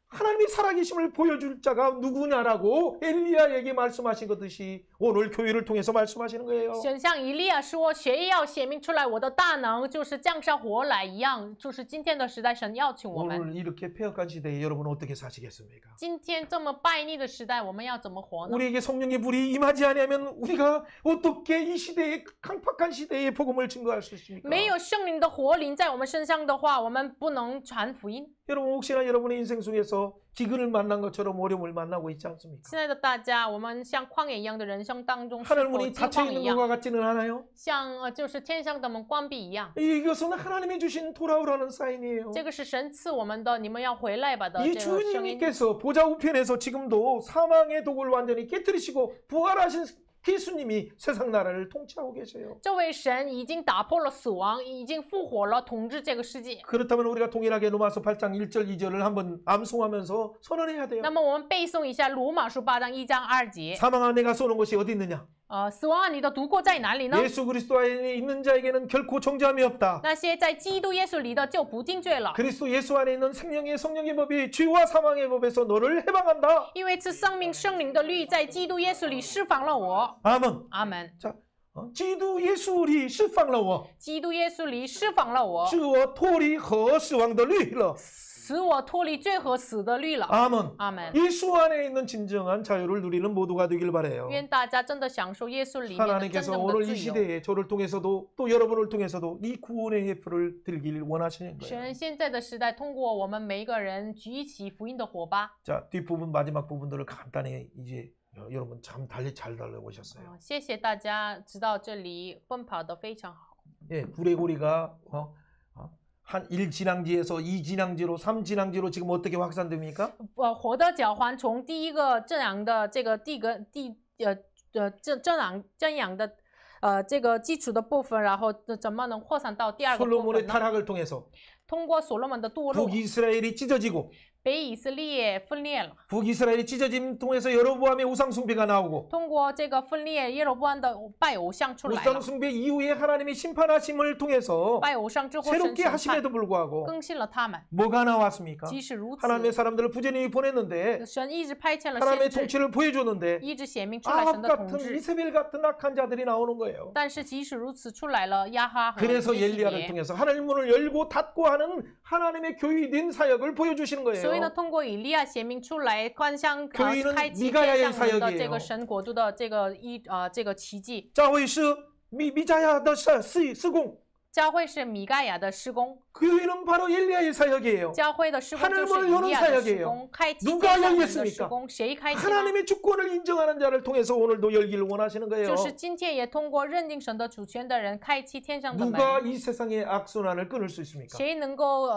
하나님이 살아계심을 보여줄 자가 누구냐라고 엘리야에게 말씀하신 것듯이 오늘 교회를 통해서 말씀하시는 거예요. 神像以利亚说：“谁要显明出来我的大能，就是降下火来一样。”就是今天的时代，神要求我们。 오늘 이렇게 폐역한 시대에 여러분 어떻게 사시겠습니까? 今天这么败逆的时代，我们要怎么活呢？ 우리에게 성령의 불이 임하지 않으면 우리가 어떻게 이 시대에 강팍한 시대에 복음을 증거할 수 있습니까? 没有圣灵的活灵在我们身上的话，我们不能传福音。 여러분 혹시나 여러분의 인생 속에서 기근을 만난 것처럼 어려움을 만나고 있지 않습니까? 亲爱的大家，我们像旷野一样的人生当中，是 하늘 否 문이 饥 닫혀 荒一 있는 样， 것과 같지는 않아요? 像就是天上的门关闭一样？ 이것은 하나님이 주신 돌아오라는 사인이에요. 这个是神赐我们的，你们要回来吧的 이 这个声音。 주님께서 보좌 우편에서 지금도 사망의 독을 완전히 깨뜨리시고 부활하신 예수님이 세상 나라를 통치하고 계세요. 这位神已经打破了死亡，已经复活了，统治这个世界。 그렇다면 우리가 동일하게 로마서 8장 1절 2절을 한번 암송하면서 선언해야 돼요. 那么我们背诵一下罗马书8章1章2节。 사망아 내가 쏘는 것이 어디 있느냐? 死亡啊，你的毒过在哪里呢？ 예수 그리스도 안에 있는 자에게는 결코 정죄함이 없다. 那些在基督耶稣里的就不定罪了， 그리스도 예수 안에 있는 생명의 성령의 법이 죄와 사망의 법에서 너를 해방한다. 因为赐生命圣灵的律在基督耶稣里释放了我。 아멘. 阿门。 자,基督耶稣里释放了我，基督耶稣里释放了我，使我脱离和死亡的律了。使使我脱离罪和死的律了。 아멘. 阿门。 예수 안에 있는 진정한 자유를 누리는 모두가 되길 바라요. 愿大家真的享受耶稣里面的真 하나님께서 正的 오늘 이 自由。 시대에 저를 통해서도 또 여러분을 통해서도 이 구원의 해프를 들길 원하시는 거예요. 神现在的时代，通过我们每一个人举起福音的火把。 자, 뒷부분 마지막 부분들을 간단히 이제 여러분 참 잘 달려보셨어요. 谢谢大家，直到这里奔跑的非常好。 예, 불의 고리가 한 1진앙지에서 2진앙지로 3진앙지로 지금 어떻게 확산됩니까? 火的脚环从第一个正阳的这个正阳的这个基础的部分，然后怎么能扩散到第二个部 솔로몬의 分呢？ 타락을 통해서 通过所罗门的堕落， 북이스라엘이 찢어지고 北以色列分裂了。 북이스라엘이 찢어짐 통해서 여로보암의 우상숭배가 나오고 通过这个分裂，耶罗波安的拜偶像出来了。 우상숭배 이후에 하나님의 심판하심을 통해서 拜偶像之后，神 새롭게 审判 하심에도 불구하고 更新了他们。 뭐가 나왔습니까? 即使如此， 하나님의 사람들을 부지런히 보냈는데 神一直派遣了 하나님의 先知， 통치를 보여줬는데 一直显明出来 아합 神的统 같은 治。 이세벨 같은 악한 자들이 나오는 거예요. 但是即使如此，出来了亚哈和 그래서 耶西 엘리야를 别。 통해서 하나님 문을 열고 닫고 하는 하나님의 교회된 사역을 보여주시는 所以呢， 거예요. 通过以利亚显明出来，观向교회는 开启 미가야의 天上门的 사역이에요. 这个神国度的这个奇迹。 자회스 미자야 더 스공 教会是米盖亚的施工， 교회는 바로 엘리야의 사역이에요. 教会的施工就是 하늘문을 以 여는 利亚的施 사역이에요 工，开启 누가 天上门的 열겠습니까 施工，谁开启呢？ 하나님의 주권을 인정하는 자를 통해서 오늘도 열기를 원하시는 거예요. 就是今天也通过认定神的主权的人开启天上的门。 누가 이 세상의 악순환을 끊을 수 있습니까? 谁能够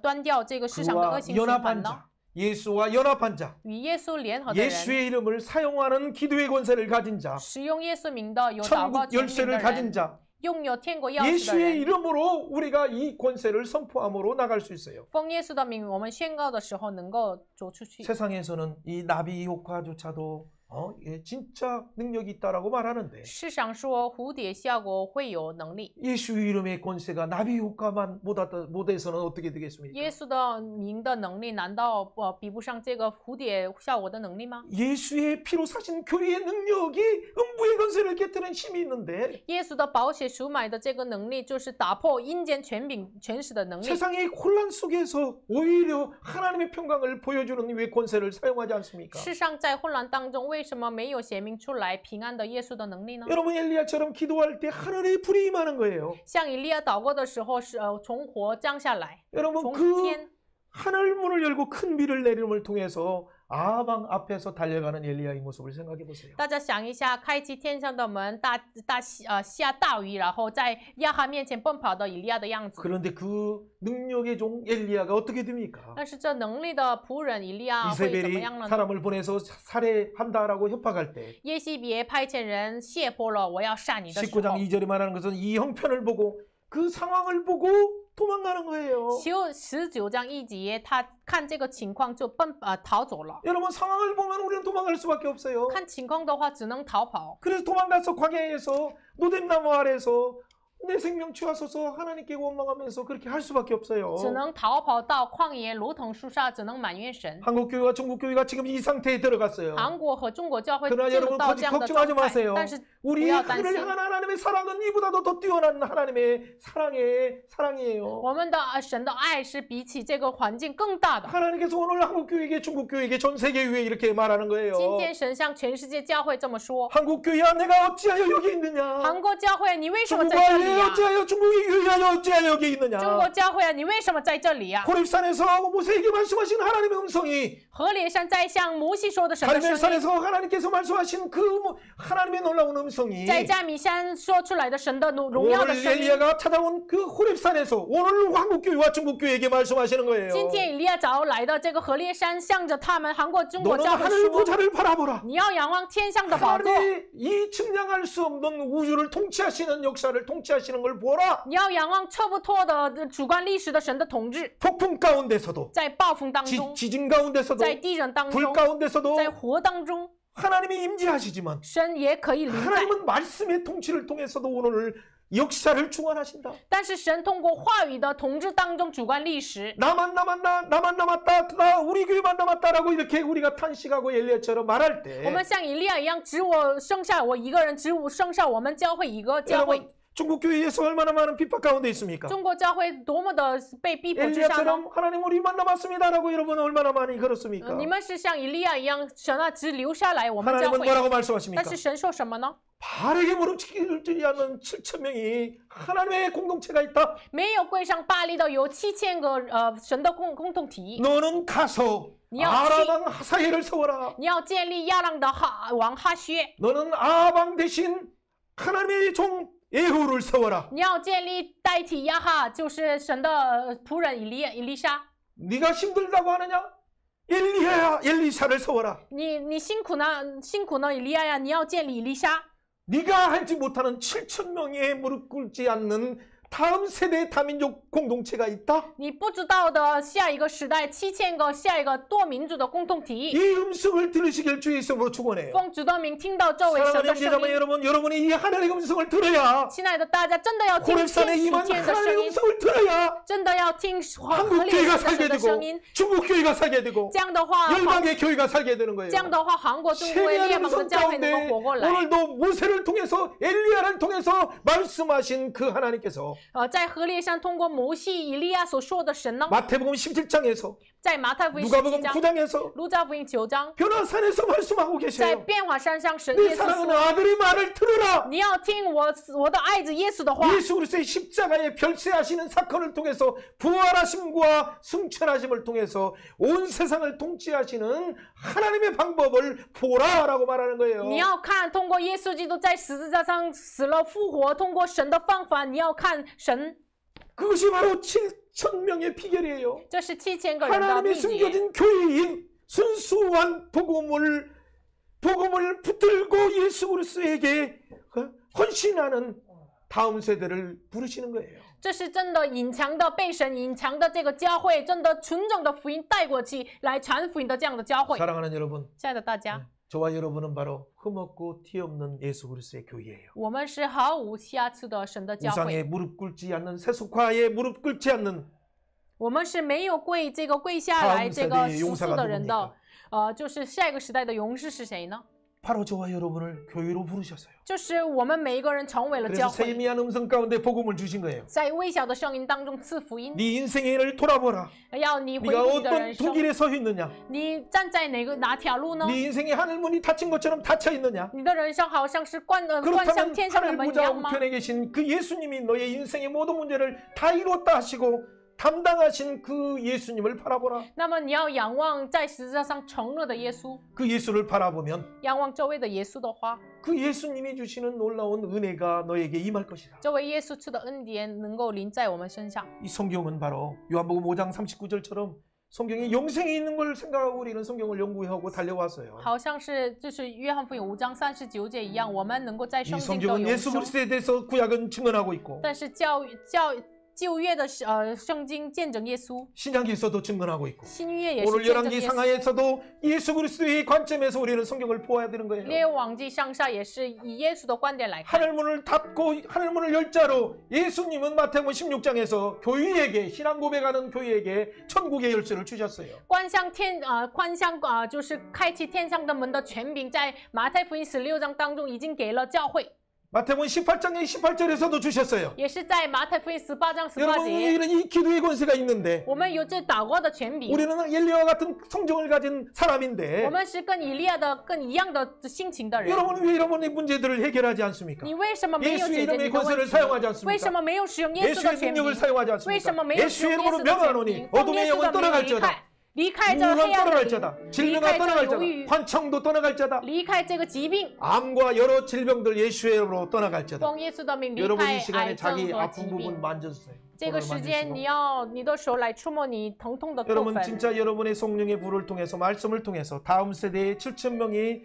端掉这个世上的恶 그와 性循 연합한 环呢？ 자, 예수와 연합한 자, 与耶稣联合的人， 예수의 이름을 사용하는 기도의 권세를 가진 자, 使用耶稣名的有祷告 천국 权柄的 열쇠를 가진 人， 자, 拥有天国钥匙的 예수의 人。 이름으로 우리가 이 권세를 선포함으로 나갈 수 있어요. 奉耶稣的名，我们宣告的时候能够走出去。 세상에서는 이 나비 효과조차도 진짜 능력이 있다라고 말하는데 世上说蝴蝶效果会有能力， 예수 이름의 권세가 나비 효과만 못해서는 어떻게 되겠습니까? 耶稣的名的能力难道比不上这个蝴蝶效果的能力吗？ 예수의 피로 사신 교회의 능력이 음부의 권세를 깨뜨리는 힘이 있는데 耶稣的宝血赎买的这个能力，就是打破阴间权势的能力。 세상의 혼란 속에서 오히려 하나님의 평강을 보여주는 왜 권세를 사용하지 않습니까? 世上在混乱当中，为什么没有显明出来平安的耶稣的能力呢？ 여러분 엘리야처럼 기도할 때 하늘의 불이 임하는 거예요. 像以利亚祷告的时候，是从火降下来， 여러분 从 그 天。 하늘 문을 열고 큰 비를 내림을 통해서 아방 앞에서 달려가는 엘리야의 모습을 생각해 보세요. 大家想一下，开启天上的门，下大雨，然后在亚哈面前奔跑的以利亚的样子。 그런데 그 능력의 종 엘리야가 어떻게 됩니까? 但是这能力的仆人以利亚会怎么 이세벨이 样呢？ 사람을 보내서 살해한다라고 협박할 때 耶西别派遣人胁迫了，我要杀你的时 19장 候， 2절에 말하는 것은 이 형편을 보고 그 상황을 보고 도망가는 거예요. 19章1节，他看这个情况就逃走了。 여러분 상황을 보면 우리는 도망갈 수밖에 없어요. 看情况的话，只能逃跑。 그래서 도망가서 광야에서 노뎀나무 아래서 내 생명 취하소서 하나님께 원망하면서 그렇게 할 수밖에 없어요. 只能逃跑到旷野罗藤树下，只能埋怨神。 한국 교회와 중국 교회가 지금 이 상태에 들어갔어요. 韩国和中国教会 그러나 进入 여러분 到这样的 걱정하지 状态， 마세요. 但是 우리不要担心。 하늘을 향한 하나님의 사랑은 이보다도 더 뛰어난 하나님의 사랑이에요. 我们的神的爱是比起这个环境更大的。 하나님께서 오늘 한국 교회에게 중국 교회에게 전 세계 교회 이렇게 말하는 거예요. 今天神向全世界教会这么说： 한국 교회야 내가 어찌하여 여기 있느냐? 韩国教会，你为什么在这里 중국아 呀？ 어찌하여 중국의 교회야 어찌하여 여기 있느냐? 中国教会啊，你为什么在这里呀？ 호렙산에서 모세에게 말씀하신 하나님의 음성이 何烈山在向摩西说的神的声音， 갈멜산에서 하나님께서 말씀하신 그 하나님의 놀라운 음성이 在加米山说出来的神的荣耀的 오늘 声音。 엘리야가 찾아온 그 호렙산에서 오늘 한국 교회와 중국 교회에게 말씀하시는 거예요. 今天以利亚找来的这个何烈山，向着他们韩国、中国 너는 教会 하늘 说： 보좌를 바라보라. 你要仰望天上的宝座， 하나님이 이 측량할 수 없는 우주를 통치하시는 역사를 통치하시는 걸 보라. 你要仰望测不透的主观历史的神的统治， 폭풍 가운데서도 在暴风当中， 지진 가운데서도 在地震当 불 中， 가운데서도 在火当中， 하나님이 임재하시지만 神也可以临在。 하나님은 말씀의 통치를 통해서도 오늘 역사를 주관하신다. 但是神通过话语的统治当中主观历史， 나만 남았다, 나 우리 교회만 남았다라고 이렇게 우리가 탄식하고 엘리야처럼 말할 我 때 们像以利亚一样，只我剩下我一个人，只剩下我们教会一个教会。 여러분 중국 교회에서 얼마나 많은 핍박 가운데 있습니까? 中国教会多么的被逼迫之下呢？ 엘리야처럼 하나님 우리만 남았습니다라고 여러분 얼마나 많이 걸었습니까? 你们是像以利亚一样，神啊，只留下来我们教 하나님은 会。 뭐라고 말씀하십니까? 但是神说什么呢？ 바르게 무릎 꿇지 않는 7천 명이 하나님의 공동체가 있다. 没有跪上巴力的有7000个神的共同体。 너는 가서 아람 하사엘을 세워라. 你要建立亚朗的王哈薛， 너는 아방 대신 하나님의 종 예후를 세워라. 你要建立代替亚哈，就是神的仆人以利沙。 네가 힘들다고 하느냐? 엘리야 엘리사를 세워라. 你辛苦呢，以利亚呀，你要建立以利沙。 네가 알지 못하는 7천 명의 무릎 꿇지 않는 다음 세대 다민족 공동체가 있다. 你不知道的下一个时代7000个下一个多民族的共同体。 이 음성을 들으시길 주의 이름으로 축원해요. 奉主的名听到这位神 사랑하는 的声 형제자매 音。 여러분, 여러분이 이 하나님의 음성을 들어야 亲爱的大家，真的要听天 고렙산에 属 임한 天的声 하나님의 音， 음성을 들어야 真的要听合 한국 理 교회가 的 살게 神的 되고 声音。 중국 교회가 살게 되고 这样的话， 열방의 교회가 살게 되는 거예요. 这样的话，韩国中国列 세미한 邦的 음성 教会能 가운데 够活过来。 오늘도 모세를 통해서 엘리야를 통해서 말씀하신 그 하나님께서 在河烈山通过摩西、以利亚所说的神呢， 마태복음 17장에서 在马太福音누가복음 17章、 9장에서 路加福音9章， 변화산에서 말씀하고 在 계세요. 变化山上，神 네 耶稣 사랑하는 说 아들의 말을 들으라. 你要听我的爱子耶稣的话。 예수 그리스도의 십자가에 별세하시는 사건을 통해서 부활하심과 승천하심을 통해서 온 세상을 통치하시는 하나님의 방법을 보라라고 말하는 거예요. 你要看，通过耶稣基督在十字架上死了复活，通过神的方法，你要看神。 그것이 바로 7천 명의 비결이에요. 这是7000个人的 하나님의 秘诀。 숨겨진 교회인 순수한 복음을 붙들고 예수 그리스도에게 헌신하는 다음 세대를 부르시는 거예요. 这是真的隐藏的被神隐藏的这个教会，真的纯正的福音带过去来传福音的这样的教会。 사랑하는 여러분, 亲爱的大家， 저와 여러분은 바로 흠없고 티 없는 예수 그리스도의 교회예요. 我们是毫无瑕疵的神的教 우상에 会， 무릎 꿇지 않는 세속화에 무릎 꿇지 않는 我们是没有跪下来这个世俗的人的。就是下一个时代的勇士是谁呢？ 바로 저와 여러분을 교회로 부르셨어요. 就是我们每一个人成为了 그래서 教会， 세미한 음성 가운데 복음을 주신 거예요. 在微小的声音当中赐福音， 네 인생을 돌아보라. 要你回 네가 顾你的 어떤 人 두 生， 길에 서 있느냐? 你站在哪条路呢？ 네 인생의 하늘 문이 닫힌 것처럼 닫혀 있느냐? 你的人生好像是关向 그렇다면 天上的 하늘 门一 보좌 样吗？ 우편에 계신 그 예수님이 너의 인생의 모든 문제를 다 이뤘다 하시고 담당하신 그 예수님을 바라보라. 那么你要仰望在十字架上承诺的耶稣， 그 예수를 바라보면 仰望这位的耶稣的话， 그 예수님이 주시는 놀라운 은혜가 너에게 임할 것이다. 这位耶稣赐的恩典能够临在我们身上。 이 성경은 바로 요한복음 5장 39절처럼 성경에 영생이 있는 걸 생각하고 우리는 성경을 연구하고 달려왔어요. 好像是就是约翰福音5章39节一样，我们能够在 이 圣经得 성경은 永 예수 生。 그리스도에 대해서 구약은 증언하고 있고 但是旧约的圣经见证耶稣， 신약에서도 증언하고 있고 新约也是 오늘 见证 열왕기 耶稣。 상하에서도 예수 그리스도의 관점에서 우리는 성경을 보아야 되는 거예요. 列王记上下也是以耶稣的观点来看。 하늘문을 닫고 하늘문을 열자로 예수님은 마태복음 16장에서 교회에게 신앙 고백하는 교회에게 천국의 열쇠를 주셨어요. 关向就是开启天上的门的权柄，在马太福音16章当中已经给了教会， 마태복음 18장의 18절에서도 주셨어요. 也是在马太福音18章18 여러분 节， 우리는 이 기도의 권세가 있는데 我们有这祷告的权柄， 우리는 엘리야와 같은 성정을 가진 我 사람인데 们是跟以利亚的一样的心情的人。 여러분 왜 여러분의 문제들을 해결하지 않습니까? 你为什么没有 예수의 解决 이름의 你的 권세를 问 사용하지 题？为什 않습니까? 么没有使用耶稣的 예수의 权柄？ 능력을 사용하지 为什么 않습니까? 没有使 예수의 用耶 이름으로 稣的权 명하노니 柄？奉 어둠의 耶稣 영은 的名离 떠나갈지어다. 开，离开这 우울은 黑暗的灵 떠나갈지어다. ，离 질병아 开这犹 떠나갈지어다. 豫， 환청도 떠나갈지어다. 离开这个疾病。 암과 여러 질병들 예수의 이름으로 떠나갈지어다. 奉耶稣的名离 여러분 开 이 시간에 癌 자기 症和 아픈 疾 부분 病。 만져주세요. 这个 손을 时间， 만지시고. 你要你的手来触摸你疼痛的部 여러분 分。 진짜 여러분의 성령의 불을 통해서 말씀을 통해서 다음 세대의 7천 명이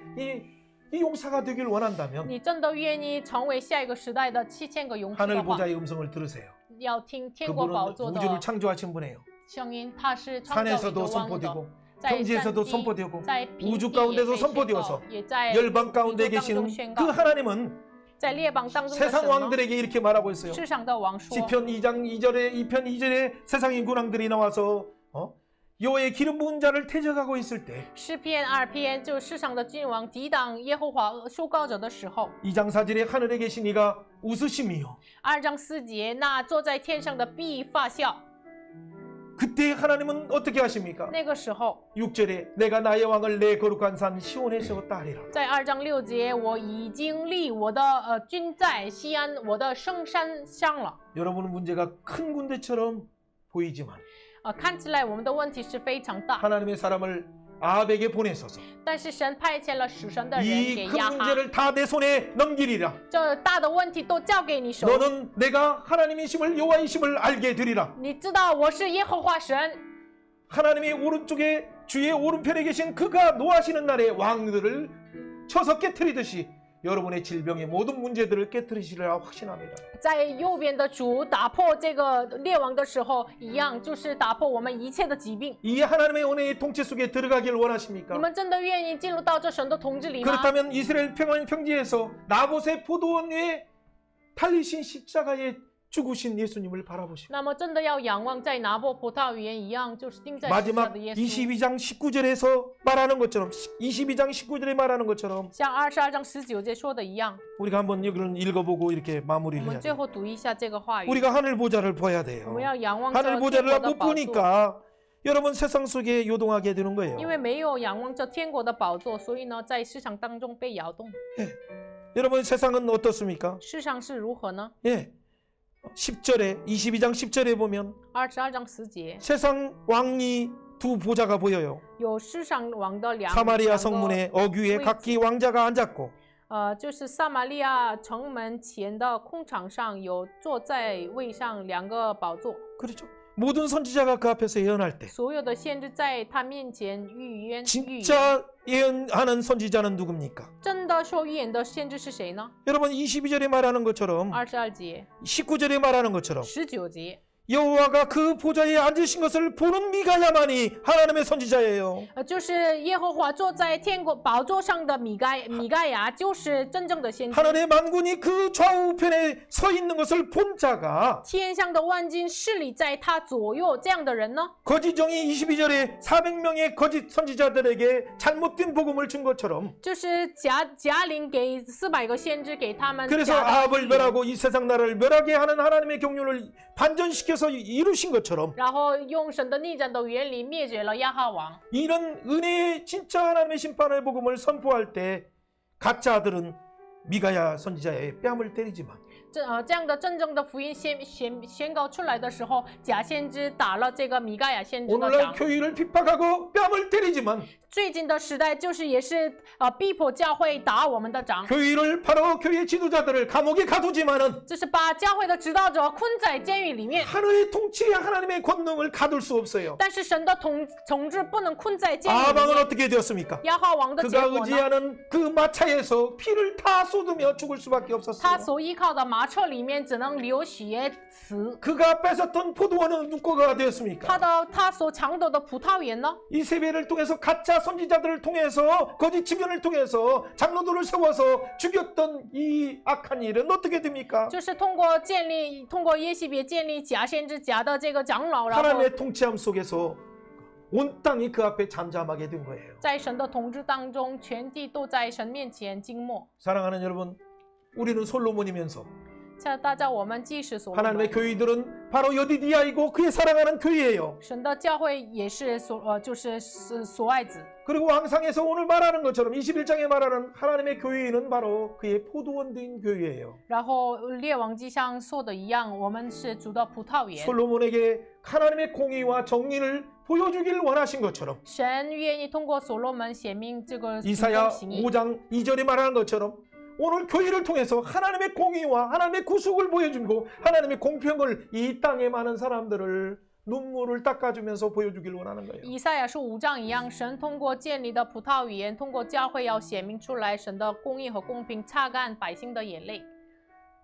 이 용사가 되길 원한다면 你真的愿意成为下一个时代的7000个勇士 하늘 的话， 보좌의 음성을 들으세요. 要听天国 그분은 宝座 우주를 的 창조하신 분이에요. 声音，他是创造宇宙 산에서도 万物的， 선포되고 在 평지에서도 山地 선포되고 在平 우주 地也 가운데서 被宣告 선포되어서 也在 열방 가운데 宇宙当中 계시는 宣 그 告， 하나님은 在列邦当中的神 세상 呢， 왕들에게 이렇게 말하고 있어요. 世上的王说， 시편 2장 2절에 2편 2절에 세상의 군왕들이 나와서 여호와의 기름 부은 자를 대적하고 있을 때 诗篇2篇就世上的君王抵挡耶和华受膏者的时候， 2장 4절에 하늘에 계신 이가 웃으심이요 2章4节，那坐在天上的必发笑。 그때 하나님은 어떻게 하십니까? 那个时候， 6절에 내가 나의 왕을 내 거룩한 산 시온에 세웠다 하리라. 在2章6节，我已经立我的君在西安，我的圣山上了。 여러분은 문제가 큰 군대처럼 보이지만 看起来我们的问题是非常大， 하나님의 사람을 아합에게 보내셔서 但是神派遣了使神的人 이 给 큰 亚哈， 문제를 다 내 손에 넘기리라. 这大的问题都交给你手。 너는 내가 하나님이심을 여호와이심을 알게 되리라. 你知道我是耶和华神， 하나님의 오른쪽에 주의 오른편에 계신 그가 노하시는 날에 왕들을 쳐서 깨트리듯이 여러분의 질병의 모든 문제들을 깨트리시리라 확신합니다. 在右边的主打破这个列王的时候一样，就是打破我们一切的疾病。 이 하나님의 은혜의 통치 속에 들어가길 你 원하십니까? 们真的愿意进入到这神的统治里吗？ 그렇다면 이스라엘 평원 평지에서 나봇의 포도원 위에 달리신 십자가에 죽으신 예수님을 바라보시고 那么真的要仰望在拿破葡萄园一样，就是钉在十字架 마지막 的耶稣。 22장 19절에서 말하는 것처럼 22장 19절에 말하는 것처럼 像22章19节说的一样， 우리가 한번 이걸 읽어보고 이렇게 我 마무리를 们 해야 最 돼요. 后读一下这个话语。 우리가 하늘 보좌를 봐야 我 돼요. 们要仰望这 하늘 天 보좌를 国的 못 宝座， 보니까 여러분 세상 속에 요동하게 되는 거예요. 因为没有仰望这天国的宝座，所以呢，在市场当中被摇动。 여러분 세상은 어떻습니까? 世上是如何呢？ 예. 10절에 22장 10절에 보면 22章10节 세상 왕이 두 보좌가 보여요. 有世上王的两 사마리아 个 성문의 어귀에 각기 왕자가 앉았고 就是撒玛利亚城门前的空场上有坐在位上两个宝座， 그렇죠. 모든 선지자가 그 앞에서 예언할 때 所有的先知在他面前预言。 진짜 예언하는 선지자는 누굽니까? 真的说预言的先知是谁呢？ 여러분 22절에 말하는 것처럼 22节、 19절에 말하는 것처럼 19节， 여호와가 그 보좌에 앉으신 것을 보는 미가야만이 하나님의 선지자예요. 就是耶和华坐在天国宝座上的米盖亚，就是真正的先知。 하늘의 만군이 그 좌우편에 서 있는 것을 본 자가 天上的万军势力在他左右，这样的人呢？ 거짓종이 22절에 400명의 거짓 선지자들에게 잘못된 복음을 준 것처럼 就是贾玲给400个先知给他们 그래서 假的 아합을 멸하고 이 세상 나라를 멸하게 하는 하나님의 경륜을 반전시켜서 이루신 것처럼 然后用神的逆转的原理灭绝了亚哈王。 이런 은혜의 진짜 하나님의 심판의 복음을 선포할 때 가짜들은 미가야 선지자의 뺨을 때리지만 这样的真正的福音宣告出来的时候，假先知打了这个米盖亚先知的 오늘날 掌。 교회를 핍박하고 뺨을 때리지만 最近的时代就是也是逼迫教会打我们的掌， 교회를 바로 교회 지도자들을 감옥에 가두지만은 就是把教会的指导者困在监狱里面。 하늘의 통치에 하나님의 권능을 가둘 수 없어요. 但是神的统治不能困在监狱里 아방은 面。 어떻게 되었습니까? 亚哈王的结 그가 果呢？ 의지하는 그 마차에서 피를 다 쏟으며 죽을 수밖에 他 없었어요. 所依靠的马车里面只能流血死。 그가 뺏었던 포도원은 누구가 되었습니까? 他所抢夺的葡萄园呢？ 이 세배를 통해서 가짜 선지자들을 통해서 거짓 증언을 통해서 장로들을 세워서 죽였던 이 악한 일은 어떻게 됩니까? 就是通过耶西别建立假先知假的这个长老，然后 하나님의 통치함 속에서 온 땅이 그 앞에 잠잠하게 된 거예요. 在神的统治当中，全地都在神面前静默。 사랑하는 여러분, 우리는 솔로몬이면서 像大家，我们既是所罗门 하나님의 교회들은 바로 여디디아이고 그의 사랑하는 교회예요. 神的教会也是就是所爱子。 그리고 왕상에서 오늘 말하는 것처럼 21장에 말하는 하나님의 교회는 바로 그의 포도원 된 교회예요. 然后列王记上说的一样，我们是主的葡萄园。 솔로몬에게 하나님의公义와 정의를 보여주길 원하신 것처럼 神愿意通过所罗门显明这个公 이사야 义。 5장 2절에 말하는 것처럼 오늘 교회를 통해서 하나님의 공의와 하나님의 구속을 보여주고 하나님의 공평을 이 땅에 많은 사람들을 눈물을 닦아주면서 보여주길 원하는 거예요. 以赛亚书5章一样，神通过建立的葡萄园，通过教会要显明出来神的公义和公平，擦干百姓的眼泪。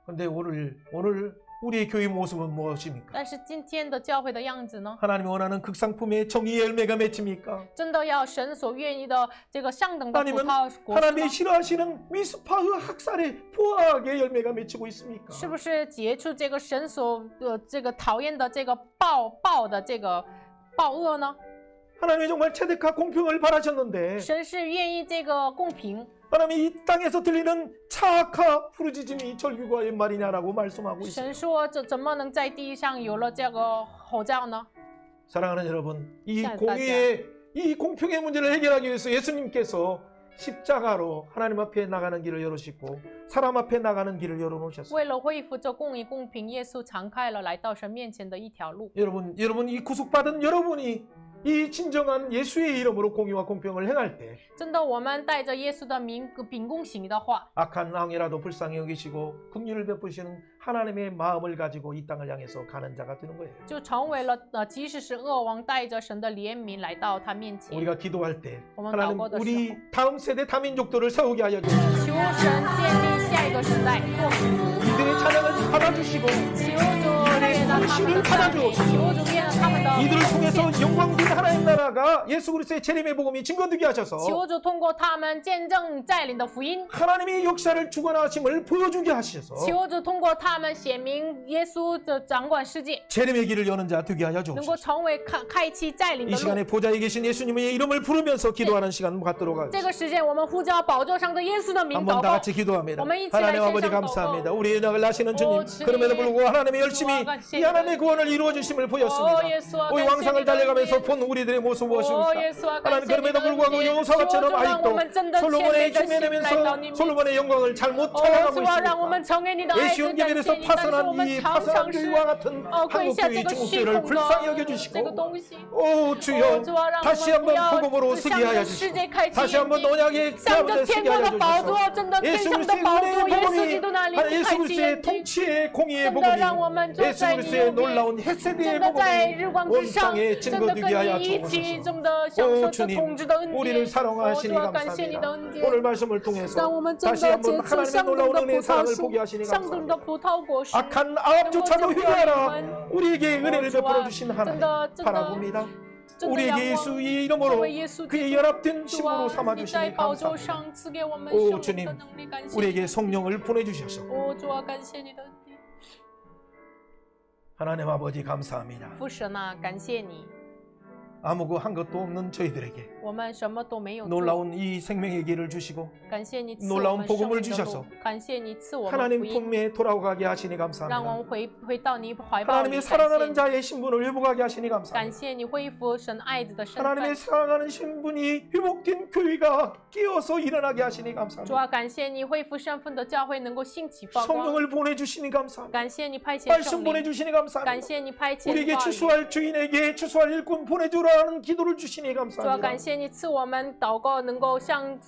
근데 오늘 우리의 교회 모습은 무엇입니까? 但是今天的教会的样子呢？ 하나님이 원하는 극상품의 정의의 열매가 맺힙니까? 真的要神所愿意的这个上等的葡 아니면 萄果实 하나님이 吗？ 싫어하시는 미스파의 학살의 포악의 열매가 맺히고 있습니까? 是不是结出这个神所这个讨厌的这个暴的这个暴恶呢？ 하나님이 정말 체득과 공평을 바라셨는데 神是愿意这个公平， 하나님이 이 땅에서 들리는 차악과 부르짖음이 절규가 웬 말이냐라고 말씀하고 神 있어요. 说怎么能在地上有了这个吼叫呢？ 사랑하는 여러분, 이 자, 공의의 이 공평의 문제를 해결하기 위해서 예수님께서 십자가로 하나님 앞에 나가는 길을 열으시고 사람 앞에 나가는 길을 열어놓으셨어요. 为了恢复这公义公平，耶稣敞开了来到神面前的一条路。 여러분 이 구속받은 여러분이 이 진정한 예수의 이름으로 공의와 공평을 행할 때 真的，我们带着耶稣的名秉公行的话， 악한 왕이라도 불쌍히 여기시고 긍휼을 베푸시는 하나님의 마음을 가지고 이 땅을 향해서 가는 자가 되는 거예요. 就成为了即使是恶王带着神的怜悯来到他面前。 우리가 기도할 때 어머, 하나님 나보다 우리 다음 세대 다민족들을 세우게 하여 주시옵소서. 求神建立下一个时代， 이들의 찬양을 받아주시고 求主悦纳他们的赞美，求主悦纳他们的 이들을 통해서 영광된 하나님 나라가 예수 그리스도의 재림의 복음이 증거되게 하셔서 求主通过他们见证再临的福音， 하나님의 역사를 주관하심을 보여주게 하셔서 求主通过他们显明耶稣的掌管世界， 재림의 길을 여는 자 되게 하여 能够 주옵소서. 成为开启再临 이 的路。 시간에 보좌에 계신 예수님의 이름을 부르면서 기도하는 시간 갖도록 这 하겠습니다. 个时间，我们呼叫宝座上的耶稣的名 한번 祷 다 告。 같이 기도합니다. 어머, 이 하나님 지랄 아버지 세상 감사합니다.祷告. 우리의 낙을 나시는 주님, 주님. 그럼에도 불구하고 하나님의 열심히 주와 이 하나님의 구원을 이루어 주심을 보였습니다. 예수와 우리 왕상을 감사합니다. 달려가면서 본 우리들의 모습 무엇입니까? 예수와 하나님 그럼에도 감사합니다. 불구하고 여호사와처럼 주와 아직도 주와 솔로몬의 주와 흉내 내면서 주와 솔로몬의 영광을 잘못 哦， 찬양하고 主啊，让我们 있습니다. 承认你的爱， 예수 感谢 연계면에서 你，但是我 파선한 们 이 常 파선한 常是 교회와 같은 跪下 한국교회 这个虚 중국교회를 空 불쌍히 的这个 여겨주시고 东西。 오 哦， 주여 主啊，让我 다시 们不 한번 要 복음으로 서게 向 하여 着世 주시고 界开启 다시 眼 한번 睛， 언약의 向着 가운데 天 서게 国 하여 的宝 주소서. 座，真的天 예수 上的 그리스도의 宝 은혜의 座，耶稣 복음이 基督那里 예수 开启 그리스도의 眼睛。 통치의 공의의 真的让我 복음이 们坐 예수 在你 그리스도의 右边， 놀라운 햇세대의 真的在 복음이 日光 온 之上， 땅에 真的 증거되게 하여 跟你一起， 주옵소서. 真的享 오 受这 주님 统治的恩典。 우리를 哦， 사랑하시니 主啊，感谢你的 감사합니다. 恩典。 오늘 말씀을 让 통해서 我们真 다시 的 한번 接触 하나님의 相同 놀라운 的 은혜의 葡萄 사랑을 树 보게 ， 하시니 相同的 감사합니다. 葡萄果实。 악한 아합조차도 회개하라 우리에게 은혜를 주와, 베풀어 주신 하나님 진짜, 진짜, 바라봅니다. 真的 우리에게 仰望 예수의 作 이름으로 为耶稣 그의 基督， 연합된 主 심으로 啊， 삼아 你在 주시니 宝座 감사합니다. 上赐给我们 오 生命 주님 的能力，感谢你。 우리에게 성령을 보내주셔서 哦，主啊，感谢你的恩典。 하나님 아버지 감사합니다. 父神啊，感谢你， 아무 한 것도 없는 저희들에게 我们什么都没有做。 놀라운 이 생명의 길을 주시고 感谢你赐我 놀라운 们 복음을 生命的 주셔서 路，感谢你赐我们 하나님 福音， 품에 돌아가게 하시니 让我 감사합니다. 们回到你怀抱里。 하나님의 感谢 사랑하는 你， 자의 신분을 회복하게 하시니 感 감사합니다. 谢你恢复神爱子的身 하나님의 份。 사랑하는 신분이 회복된 교회가 깨어서 일어나게 하시니 主 감사합니다. 啊，感谢你恢复身份的教会能够兴起发光。 성령을 보내주시니 감사합니다. 感谢你派遣 말씀 圣灵， 보내주시니 感 감사합니다. 谢你派遣 우리에게 话语。 추수할 주인에게 추수할 일꾼 보내주라는 기도를 주시니 主啊， 감사합니다. 感谢你赐我们祷告，能够向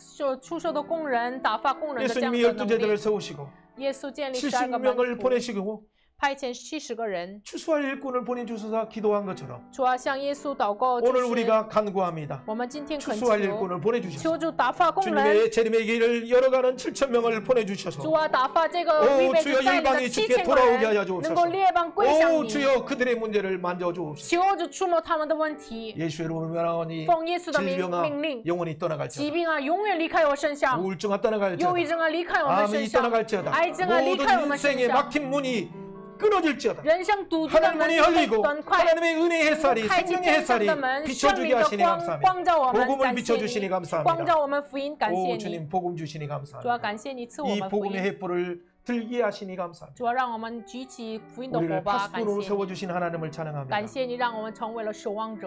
出售的工人打发工人的这样 예수님이 的能 12제자를 力。 세우시고 耶稣建立12个门 70명을 徒， 보내시고 派遣70个人。 추수할 일꾼을 보내주셔서 기도한 것처럼 主啊，向耶稣祷告，就 오늘 是 우리가 간구합니다. 我们今天恳 추수할 求， 일꾼을 보내주셔서 求主打发工人。 주님의 재림의 길을 열어가는 7,000명을 보내주셔서 主啊，打发这个 오 预备 주여 着在的 열방이 7000 주께 个 돌아오게 하여 人， 주옵소서. 能够列邦归向 오 你。 주여 그들의 문제를 만져주옵소서. 求主触摸他们的问题， 예수의 이름으로 명하오니 奉耶稣的名 질병아 命令， 영원히 疾 떠나갈지어다. 病啊，永远离开我身上； 우울증아 떠나갈지어다. 忧郁症啊，离开我们身 암이 上； 떠나갈지어다. 癌症啊，离开我 모든 们身 인생의 上； 막힌 문이 끊어질지어다. 人生堵住的 하늘 门 문이 被 열리고 端快， 하나님의 은혜의 햇살이 开启 생명의 天上 햇살이 的门，生 비춰주게 命的 하시니 光 감사합니다. 光照我们， 복음을 感谢 비춰주시니 你，光 감사합니다. 照我们福音，感谢 오 你。 주님 복음 주시니 主啊， 감사합니다. 感谢你赐我 이 们福 복음의 音。 햇불을 들게 하시니 감사합니다. 主啊，让我们举起福音的火 우리를 把，感 파수꾼으로 谢你， 세워주신 하나님을 찬양합니다. 感谢你让我们成为了守望者，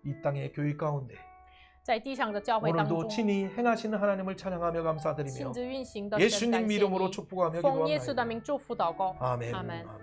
이 땅의 교회 가운데 在地上的教会当 오늘도 中 친히 행하시는 하나님을 찬양하며 감사드리며 亲自运行的神， 예수님 感谢 이름으로 你， 축복하며 奉耶稣的 기도합니다. 名祝福祷告， 아멘. 阿门。 아멘.